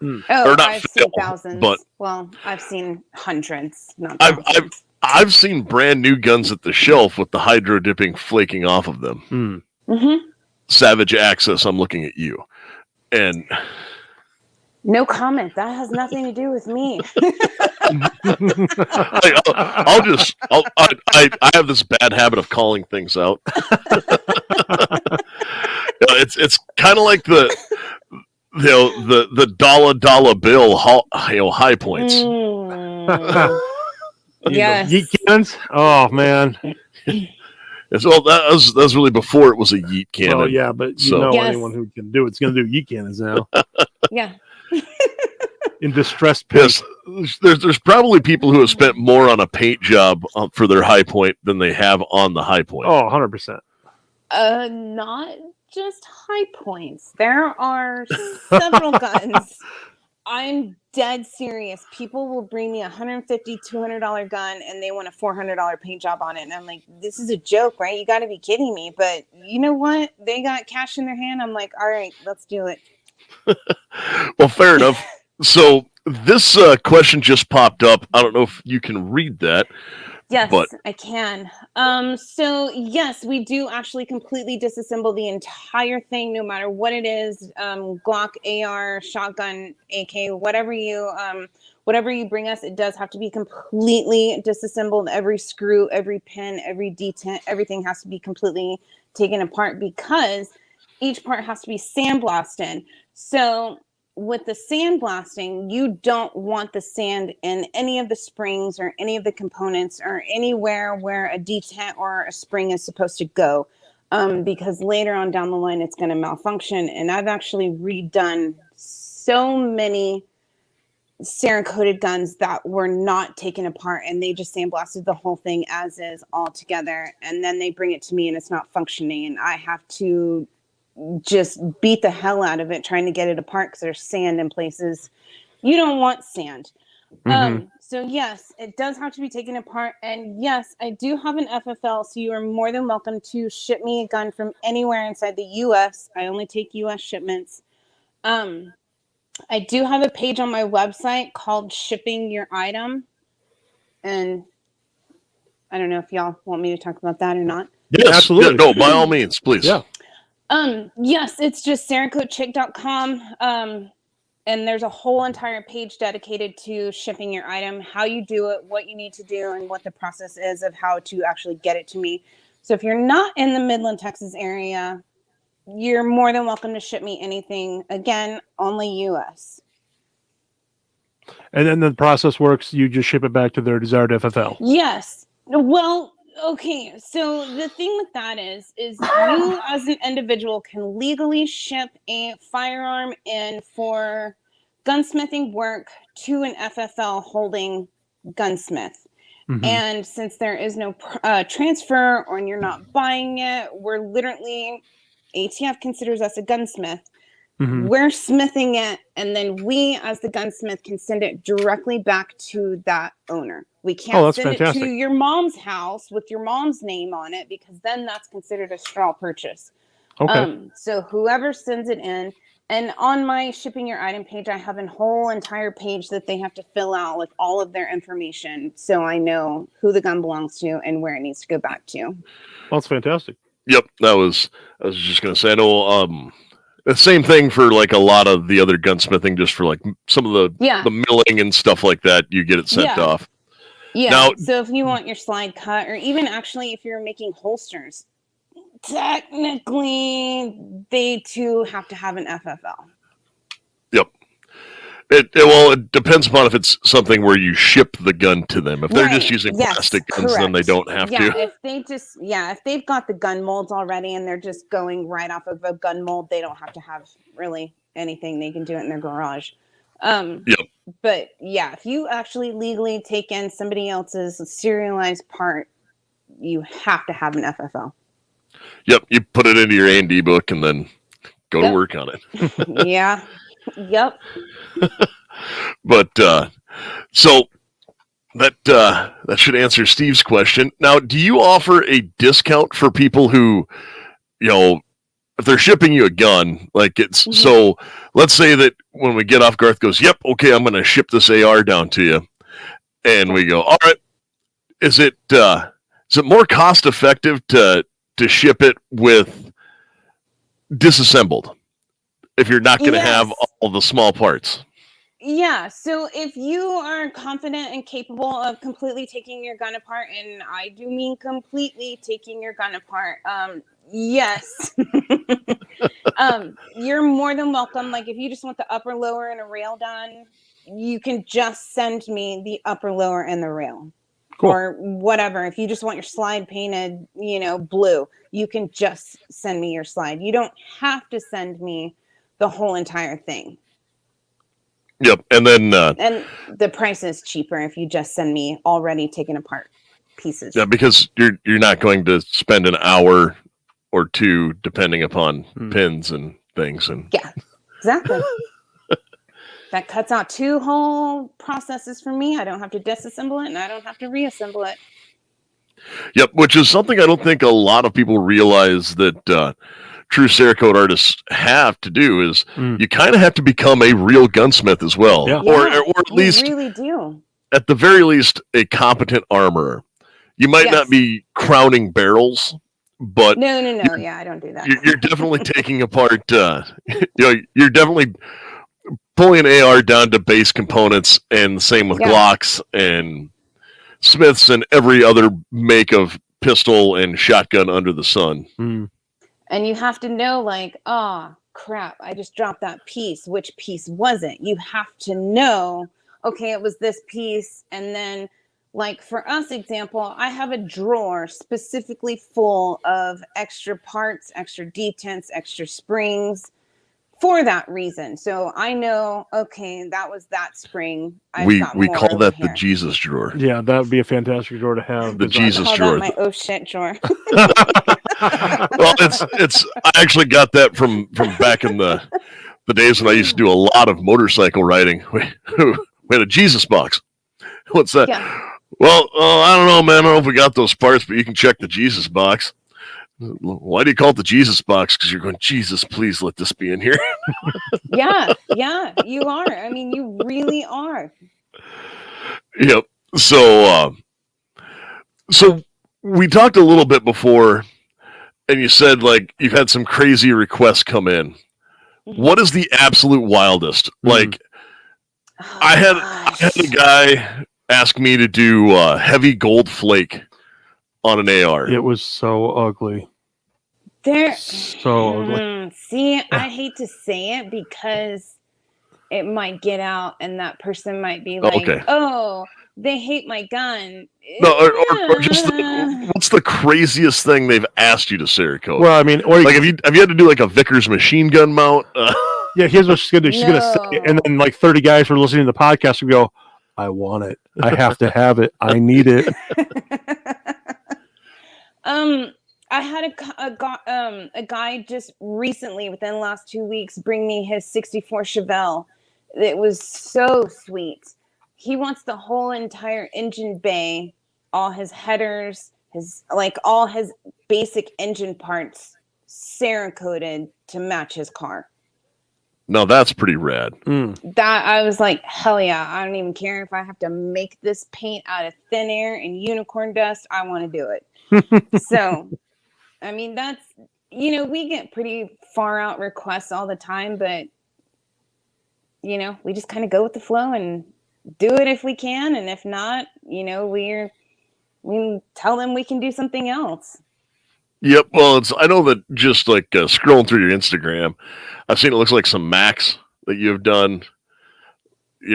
Speaker 3: Oh,
Speaker 1: Or not
Speaker 3: I've
Speaker 1: fail,
Speaker 3: seen thousands.
Speaker 1: but
Speaker 3: Well, I've seen hundreds, not
Speaker 1: I've
Speaker 3: thousands.
Speaker 1: I've seen brand new guns at the shelf with the hydro dipping flaking off of them.
Speaker 3: Mm-hmm.
Speaker 1: Savage Access, I'm looking at you. And
Speaker 3: No comment. That has nothing to do with me.
Speaker 1: I have this bad habit of calling things out. It's kind of like the dollar bill high points.
Speaker 3: Yes.
Speaker 2: Yeet cannons. Oh man.
Speaker 1: So that was really before it was a yeet cannon.
Speaker 2: Oh yeah, but
Speaker 3: Yes.
Speaker 2: anyone who can do it's going to do yeet cannons now.
Speaker 3: Yeah.
Speaker 2: In distressed paint.
Speaker 1: Yes, there's probably people who have spent more on a paint job for their high point than they have on the high point.
Speaker 2: Oh, 100%.
Speaker 3: Not just high points. There are several guns. I'm dead serious. People will bring me $150, $200 gun and they want a $400 paint job on it. And I'm like, this is a joke, right? You got to be kidding me. But you know what? They got cash in their hand. I'm like, all right, let's do it.
Speaker 1: Well, fair enough. So this question just popped up. I don't know if you can read that.
Speaker 3: Yes,
Speaker 1: but
Speaker 3: I can. So yes, we do actually completely disassemble the entire thing, no matter what it is, Glock, AR, shotgun, AK, whatever you bring us, it does have to be completely disassembled. Every screw, every pin, every detent, everything has to be completely taken apart because each part has to be sandblasted. So with the sandblasting, you don't want the sand in any of the springs or any of the components or anywhere where a detent or a spring is supposed to go, because later on down the line, it's going to malfunction. And I've actually redone so many Cerakoted guns that were not taken apart, and they just sandblasted the whole thing as is all together. And then they bring it to me and it's not functioning, and I have to just beat the hell out of it trying to get it apart because there's sand in places you don't want sand. So yes, it does have to be taken apart, and yes, I do have an FFL, so you are more than welcome to ship me a gun from anywhere inside the US. I only take US shipments. I do have a page on my website called Shipping Your Item, and I don't know if y'all want me to talk about that or not.
Speaker 1: Yes,
Speaker 2: absolutely.
Speaker 1: No, by all means, please.
Speaker 2: Yeah.
Speaker 3: Yes, it's just CerakoteChick.com. And there's a whole entire page dedicated to shipping your item, how you do it, what you need to do, and what the process is of how to actually get it to me. So if you're not in the Midland, Texas area, you're more than welcome to ship me anything. Again, only US.
Speaker 2: And then the process works, you just ship it back to their desired FFL.
Speaker 3: Yes. Well, okay, so the thing with that is you as an individual can legally ship a firearm in for gunsmithing work to an FFL holding gunsmith. And since there is no transfer or you're not buying it, we're literally, ATF considers us a gunsmith. We're smithing it, and then we, as the gunsmith, can send it directly back to that owner. We can't send it to your mom's house with your mom's name on it, because then that's considered a straw purchase.
Speaker 2: Okay.
Speaker 3: So whoever sends it in, and on my Shipping Your Item page, I have a whole entire page that they have to fill out with all of their information, so I know who the gun belongs to and where it needs to go back to.
Speaker 2: Well, that's fantastic.
Speaker 1: Yep, I was just going to say, I know the same thing for like a lot of the other gunsmithing, just for like some of the milling and stuff like that, you get it sent off.
Speaker 3: Yeah.
Speaker 1: Now,
Speaker 3: So if you want your slide cut, or even actually if you're making holsters, technically they too have to have an FFL.
Speaker 1: yep. It depends upon if it's something where you ship the gun to them. If they're just using plastic guns, then they don't have to.
Speaker 3: If they've got the gun molds already and they're just going right off of a gun mold, they don't have to have really anything. They can do it in their garage.
Speaker 1: Yep.
Speaker 3: But yeah, if you actually legally take in somebody else's serialized part, you have to have an FFL.
Speaker 1: Yep. You put it into your A&D book and then go to work on it.
Speaker 3: Yeah. Yep.
Speaker 1: But so that should answer Steve's question. Now, do you offer a discount for people who, if they're shipping you a gun, like it's so let's say that when we get off, Garth goes, "Yep, okay, I'm going to ship this AR down to you," and we go, "All right, is it more cost effective to ship it with disassembled if you're not going to have all the small parts?"
Speaker 3: Yeah, so if you are confident and capable of completely taking your gun apart, and I do mean completely taking your gun apart, yes, you're more than welcome. Like if you just want the upper, lower, and a rail done, you can just send me the upper, lower, and the rail. Cool. Or whatever. If you just want your slide painted, blue, you can just send me your slide. You don't have to send me the whole entire thing.
Speaker 1: Yep, and then
Speaker 3: and the price is cheaper if you just send me already taken apart pieces.
Speaker 1: Yeah, because you're not going to spend an hour or two depending upon pins and things, and
Speaker 3: yeah, exactly. That cuts out 2 whole processes for me. I don't have to disassemble it, and I don't have to reassemble it.
Speaker 1: Yep, which is something I don't think a lot of people realize that true Cerakote artists have to do is you kind of have to become a real gunsmith as well, or at least
Speaker 3: you really do.
Speaker 1: At the very least, a competent armorer. You might not be crowning barrels, but
Speaker 3: no. Yeah, I don't do that.
Speaker 1: You're definitely taking apart. You're definitely pulling an AR down to base components, and same with Glocks and Smiths and every other make of pistol and shotgun under the sun.
Speaker 3: And you have to know, like, oh, crap, I just dropped that piece. Which piece was it? You have to know, okay, it was this piece. And then, like, for us, example, I have a drawer specifically full of extra parts, extra detents, extra springs for that reason. So I know, okay, that was that spring.
Speaker 1: We call that the Jesus drawer.
Speaker 2: Yeah, that would be a fantastic drawer to have.
Speaker 1: The Jesus drawer.
Speaker 3: That my oh shit drawer.
Speaker 1: Well, it's. I actually got that from back in the days when I used to do a lot of motorcycle riding. We had a Jesus box. What's that? Yeah. Well, I don't know, man. I don't know if we got those parts, but you can check the Jesus box. Why do you call it the Jesus box? Because you're going, Jesus, please let this be in here.
Speaker 3: Yeah, you are. I mean, you really are.
Speaker 1: Yep. So we talked a little bit before, and you said, like, you've had some crazy requests come in. What is the absolute wildest? Like, I had a guy ask me to do heavy gold flake on an AR.
Speaker 2: It was so ugly.
Speaker 3: So ugly. See, I hate to say it because it might get out and that person might be like, oh, they hate my gun.
Speaker 1: No, or just what's the craziest thing they've asked you to Cerakote?
Speaker 2: Well, I mean, or
Speaker 1: like have you had to do like a Vickers machine gun mount?
Speaker 2: Yeah, here's what she's gonna do. She's gonna say it, and then like 30 guys who are listening to the podcast will go, I want it. I have to have it. I need it.
Speaker 3: I had a guy just recently, within the last 2 weeks, bring me his 64 Chevelle. It was so sweet. He wants the whole entire engine bay, all his headers, all his basic engine parts Cerakoted to match his car.
Speaker 1: No, that's pretty rad.
Speaker 3: That I was like, hell yeah! I don't even care if I have to make this paint out of thin air and unicorn dust. I want to do it. So, I mean, that's we get pretty far out requests all the time, but we just kind of go with the flow and do it if we can, and if not, we tell them we can do something else.
Speaker 1: Yep. Well, I know that just like scrolling through your Instagram, I've seen it looks like some Macs that you've done,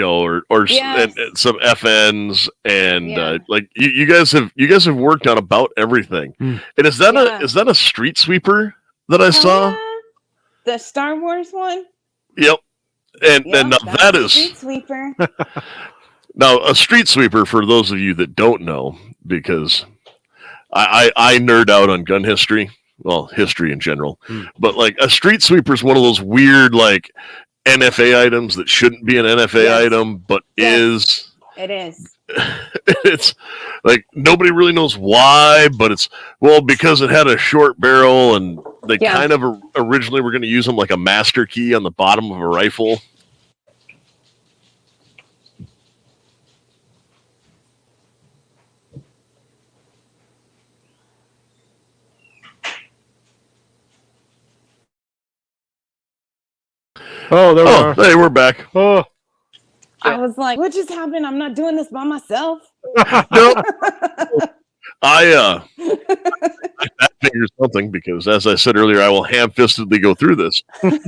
Speaker 1: or
Speaker 3: Yes.
Speaker 1: and some FNs, and
Speaker 3: Yeah.
Speaker 1: like you guys have worked on about everything.
Speaker 2: Mm.
Speaker 1: And is that a street sweeper that I saw?
Speaker 3: Yeah. The Star Wars one?
Speaker 1: Yep. And now
Speaker 3: that's
Speaker 1: that
Speaker 3: a
Speaker 1: is
Speaker 3: street sweeper.
Speaker 1: now a street sweeper for those of you that don't know, because I nerd out on gun history, well, history in general, but like a street sweeper is one of those weird like NFA items that shouldn't be an NFA
Speaker 3: Yes.
Speaker 1: item, but
Speaker 3: Yes.
Speaker 1: is.
Speaker 3: It is.
Speaker 1: It's like nobody really knows why, but because it had a short barrel and they kind of originally were going to use them like a master key on the bottom of a rifle.
Speaker 2: Oh, there we are.
Speaker 1: Hey, we're back.
Speaker 2: Oh,
Speaker 3: I was like, what just happened? I'm not doing this by myself.
Speaker 1: Nope. I figured something because, as I said earlier, I will ham-fistedly go through this. Everything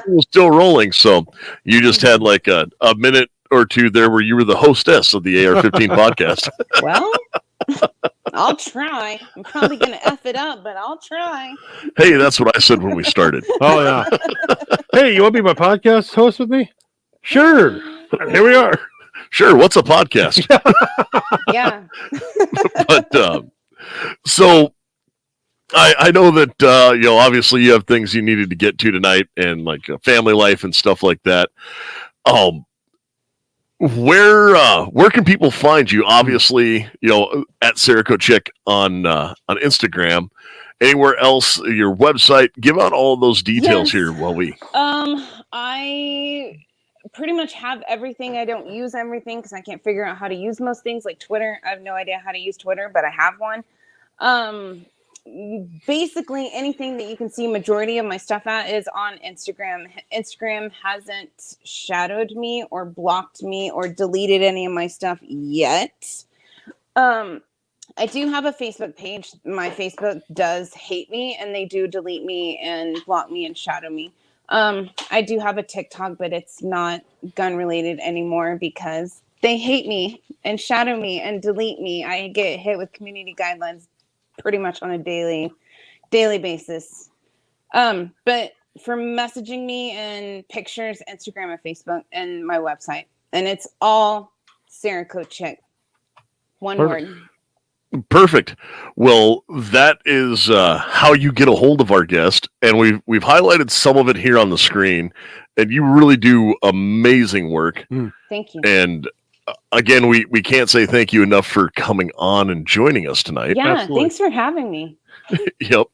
Speaker 1: was still rolling, so you just had like a minute or two there where you were the hostess of the AR-15 podcast.
Speaker 3: Well, I'll try. I'm probably going to F it up, but I'll try.
Speaker 1: Hey, that's what I said when we started.
Speaker 2: oh yeah. Hey, you want to be my podcast host with me? Sure. Here we are.
Speaker 1: Sure, what's a podcast?
Speaker 3: Yeah.
Speaker 1: But so I know that obviously you have things you needed to get to tonight and like family life and stuff like that. Where can people find you? Obviously, at CerakoteChick on Instagram. Anywhere else, your website? Give out all of those details here while we.
Speaker 3: I pretty much have everything. I don't use everything because I can't figure out how to use most things, like Twitter. I have no idea how to use Twitter, but I have one. Basically anything that you can see majority of my stuff at is on Instagram. Instagram hasn't shadowed me or blocked me or deleted any of my stuff yet. I do have a Facebook page. My Facebook does hate me and they do delete me and block me and shadow me. I do have a TikTok, but it's not gun related anymore because they hate me and shadow me and delete me. I get hit with community guidelines pretty much on a daily basis. But for messaging me and pictures, Instagram and Facebook and my website, and it's all CerakoteChick. One word.
Speaker 1: Perfect. Well, that is how you get a hold of our guest, and we've highlighted some of it here on the screen, and you really do amazing work.
Speaker 3: Thank you.
Speaker 1: And again, we can't say thank you enough for coming on and joining us tonight.
Speaker 3: Yeah,
Speaker 2: Absolutely.
Speaker 3: Thanks for having me.
Speaker 1: Yep.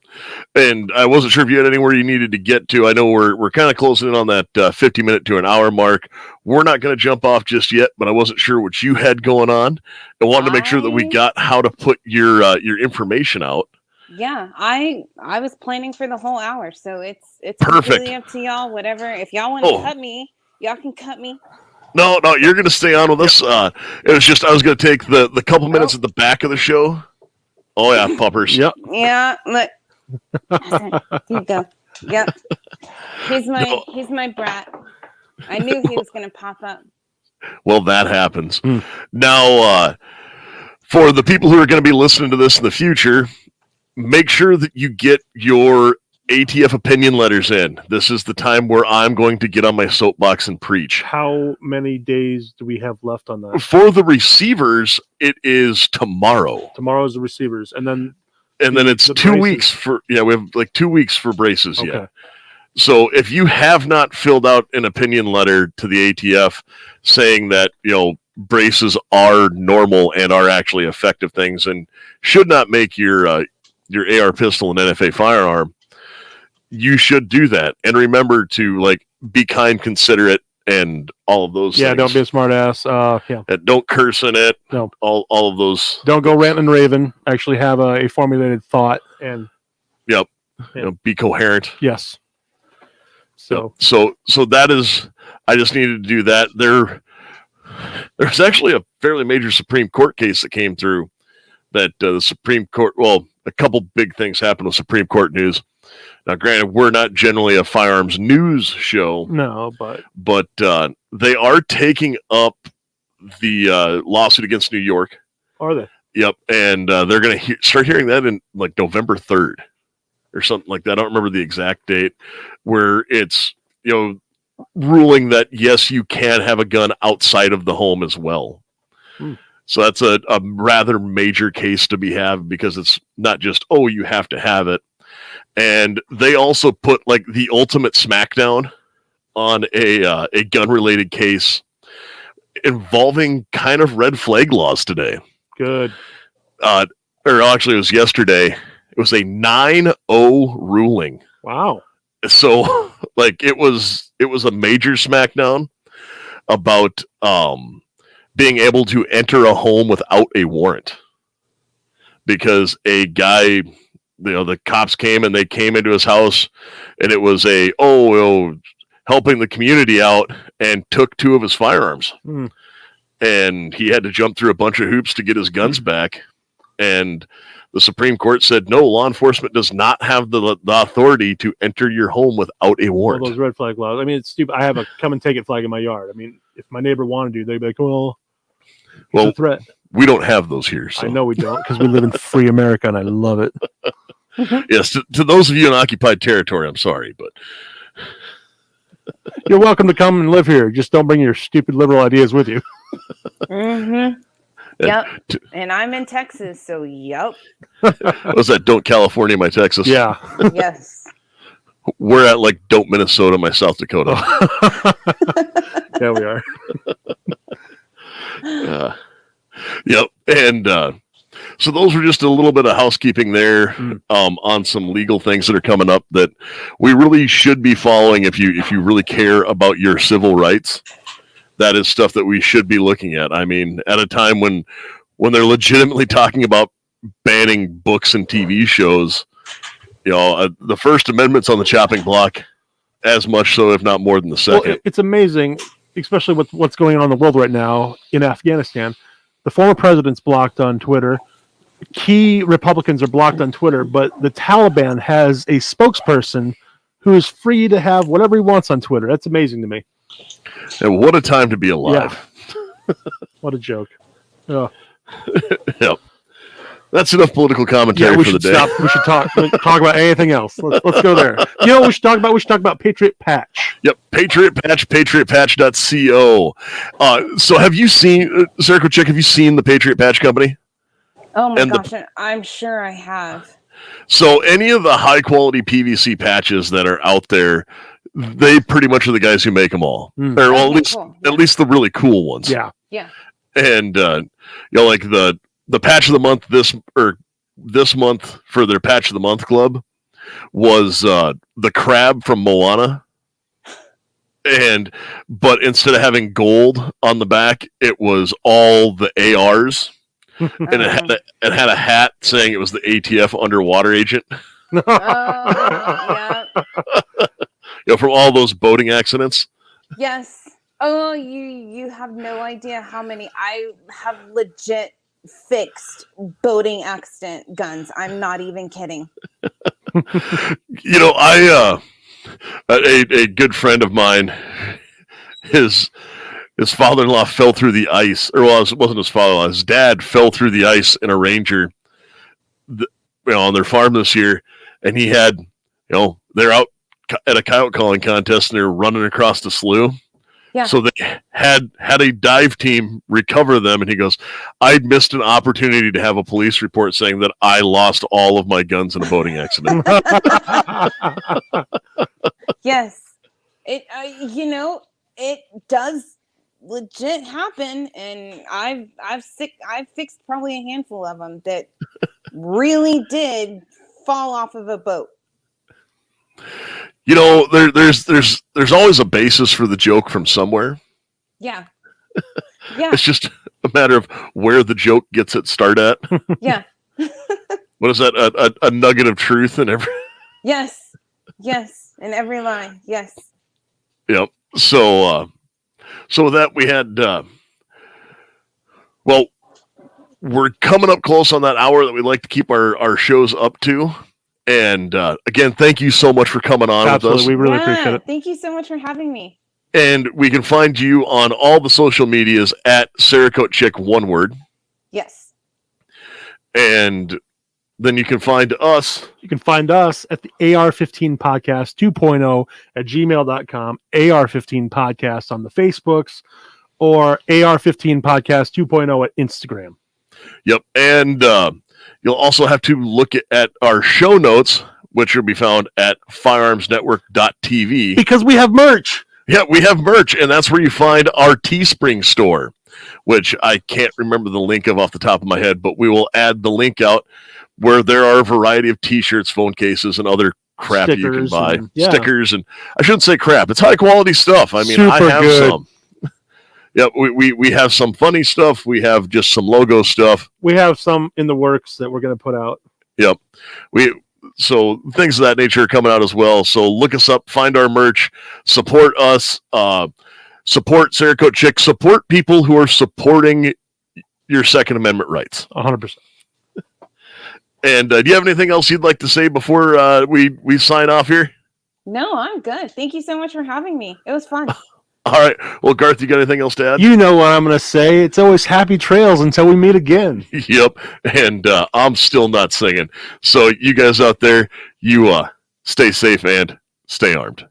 Speaker 1: And I wasn't sure if you had anywhere you needed to get to. I know we're kind of closing in on that 50-minute to an hour mark. We're not going to jump off just yet, but I wasn't sure what you had going on. I wanted to make sure that we got how to put your information out.
Speaker 3: Yeah, I was planning for the whole hour, so it's
Speaker 1: Perfect.
Speaker 3: completely up to y'all. Whatever. If y'all want to cut me, y'all can cut me.
Speaker 1: No, you're going to stay on with us. It was just I was going to take the couple minutes at the back of the show. Oh yeah, puppers.
Speaker 2: Yep.
Speaker 3: Yeah, look. Here you go. Yep. He's my brat. I knew he was gonna pop up.
Speaker 1: Well, that happens. Now, for the people who are going to be listening to this in the future, make sure that you get your ATF opinion letters in. This is the time where I'm going to get on my soapbox and preach.
Speaker 2: How many days do we have left on that?
Speaker 1: For the receivers, it is tomorrow.
Speaker 2: Tomorrow's the receivers, and then
Speaker 1: it's 2
Speaker 2: braces.
Speaker 1: weeks for we have like 2 weeks for braces
Speaker 2: Okay.
Speaker 1: yet. So if you have not filled out an opinion letter to the ATF saying that braces are normal and are actually effective things and should not make your AR pistol an NFA firearm, you should do that. And remember to be kind, considerate, and all of those things.
Speaker 2: Yeah, don't be a smart ass. Yeah.
Speaker 1: And don't curse in it.
Speaker 2: No.
Speaker 1: All of those.
Speaker 2: Don't go ranting and raving. Actually have a formulated thought and
Speaker 1: Yep.
Speaker 2: Yeah.
Speaker 1: Be coherent.
Speaker 2: yes. So
Speaker 1: So that is, I just needed to do that. There's actually a fairly major Supreme Court case that came through that the Supreme Court, well, a couple big things happened with Supreme Court news. Now, granted, we're not generally a firearms news show.
Speaker 2: No,
Speaker 1: but they are taking up the lawsuit against New York.
Speaker 2: Are they?
Speaker 1: Yep, and they're going to start hearing that in like November 3rd or something like that. I don't remember the exact date, where it's, ruling that yes, you can have a gun outside of the home as well. So that's a rather major case to be had, because it's not just, oh, you have to have it. And they also put like the ultimate smackdown on a gun related case involving kind of red flag laws today.
Speaker 2: Good.
Speaker 1: Or actually, it was yesterday. It was a 9-0 ruling.
Speaker 2: Wow.
Speaker 1: So, like, it was a major smackdown about being able to enter a home without a warrant, because a guy, the cops came and they came into his house, and it was helping the community out, and took 2 of his firearms. And he had to jump through a bunch of hoops to get his guns back. And the Supreme Court said, no, law enforcement does not have the authority to enter your home without a warrant.
Speaker 2: All those red flag laws. I mean, it's stupid. I have a come and take it flag in my yard. I mean, if my neighbor wanted to, they'd be like, well, it's a threat.
Speaker 1: We don't have those here. So.
Speaker 2: I know we don't, because we live in free America, and I love it.
Speaker 1: Yes, to those of you in occupied territory, I'm sorry, but
Speaker 2: you're welcome to come and live here. Just don't bring your stupid liberal ideas with you.
Speaker 3: Yep. And I'm in Texas, so yep.
Speaker 1: What was that? Don't California my Texas?
Speaker 2: Yeah.
Speaker 3: Yes.
Speaker 1: We're at like don't Minnesota my South Dakota.
Speaker 2: Yeah, we are.
Speaker 1: Yep. And so those were just a little bit of housekeeping there on some legal things that are coming up that we really should be following if you really care about your civil rights. That is stuff that we should be looking at. I mean, at a time when they're legitimately talking about banning books and TV shows, the First Amendment's on the chopping block, as much so, if not more than the second.
Speaker 2: Well, it's amazing, especially with what's going on in the world right now in Afghanistan. The former president's blocked on Twitter. Key Republicans are blocked on Twitter, but the Taliban has a spokesperson who is free to have whatever he wants on Twitter. That's amazing to me.
Speaker 1: And what a time to be alive.
Speaker 2: Yeah. What a joke. Oh.
Speaker 1: Yep. That's enough political commentary for the day.
Speaker 2: Stop. We should talk about anything else. Let's go there. You know what we should talk about? We should talk about Patriot Patch.
Speaker 1: Yep. Patriot Patch, patriotpatch.co. So have you seen, CerakoteChick, have you seen the Patriot Patch company?
Speaker 3: Oh my gosh, I'm sure I have.
Speaker 1: So any of the high quality PVC patches that are out there, they pretty much are the guys who make them all. Or well, at least the really cool ones.
Speaker 2: Yeah.
Speaker 3: Yeah.
Speaker 1: And like the patch of the month this month for their patch of the month club was the crab from Moana. But instead of having gold on the back, it was all the ARs. And it had a hat saying it was the ATF underwater agent.
Speaker 3: Yeah.
Speaker 1: From all those boating accidents.
Speaker 3: Yes. Oh, you have no idea how many. I have legit fixed boating accident guns. I'm not even kidding.
Speaker 1: A good friend of mine, his father-in-law fell through the ice, or well, it wasn't his father-in-law. His dad fell through the ice in a Ranger, on their farm this year, and he had, they're out at a coyote calling contest, and they're running across the slough.
Speaker 3: Yeah.
Speaker 1: So they had a dive team recover them, and he goes, "I'd missed an opportunity to have a police report saying that I lost all of my guns in a boating accident."
Speaker 3: Yes, it does legit happen, and I've fixed probably a handful of them that really did fall off of a boat. There's always a basis for the joke from somewhere. Yeah. Yeah.
Speaker 1: It's just a matter of where the joke gets its start at.
Speaker 3: Yeah.
Speaker 1: What is that? A nugget of truth in every.
Speaker 3: Yes. Yes. In every line. Yes.
Speaker 1: Yep. So with that, we had Well, we're coming up close on that hour that we like to keep our shows up to. And again, thank you so much for coming on
Speaker 2: Absolutely.
Speaker 1: with us.
Speaker 2: We really appreciate it.
Speaker 3: Thank you so much for having me.
Speaker 1: And we can find you on all the social medias at CerakoteChick, one word.
Speaker 3: Yes.
Speaker 1: And then you can find us.
Speaker 2: You can find us at the AR-15 Podcast 2.0 at gmail.com, AR-15 Podcast on the Facebooks, or AR-15 Podcast 2.0 at Instagram.
Speaker 1: Yep. And you'll also have to look at our show notes, which will be found at firearmsnetwork.tv.
Speaker 2: Because we have merch.
Speaker 1: Yeah, we have merch, and that's where you find our Teespring store, which I can't remember the link of off the top of my head, but we will add the link out where there are a variety of T-shirts, phone cases, and other crap you can buy. Stickers, and I shouldn't say crap. It's high-quality stuff. I mean, I have some. Yeah, we have some funny stuff. We have just some logo stuff.
Speaker 2: We have some in the works that we're going to put out.
Speaker 1: Yep. So things of that nature are coming out as well. So look us up, find our merch, support us, support CerakoteChick, support people who are supporting your Second Amendment rights.
Speaker 2: 100%.
Speaker 1: And do you have anything else you'd like to say before we sign off here?
Speaker 3: No, I'm good. Thank you so much for having me. It was fun.
Speaker 1: All right. Well, Garth, you got anything else to add?
Speaker 2: You know what I'm going to say. It's always happy trails until we meet again.
Speaker 1: Yep. And I'm still not singing. So you guys out there, you stay safe and stay armed.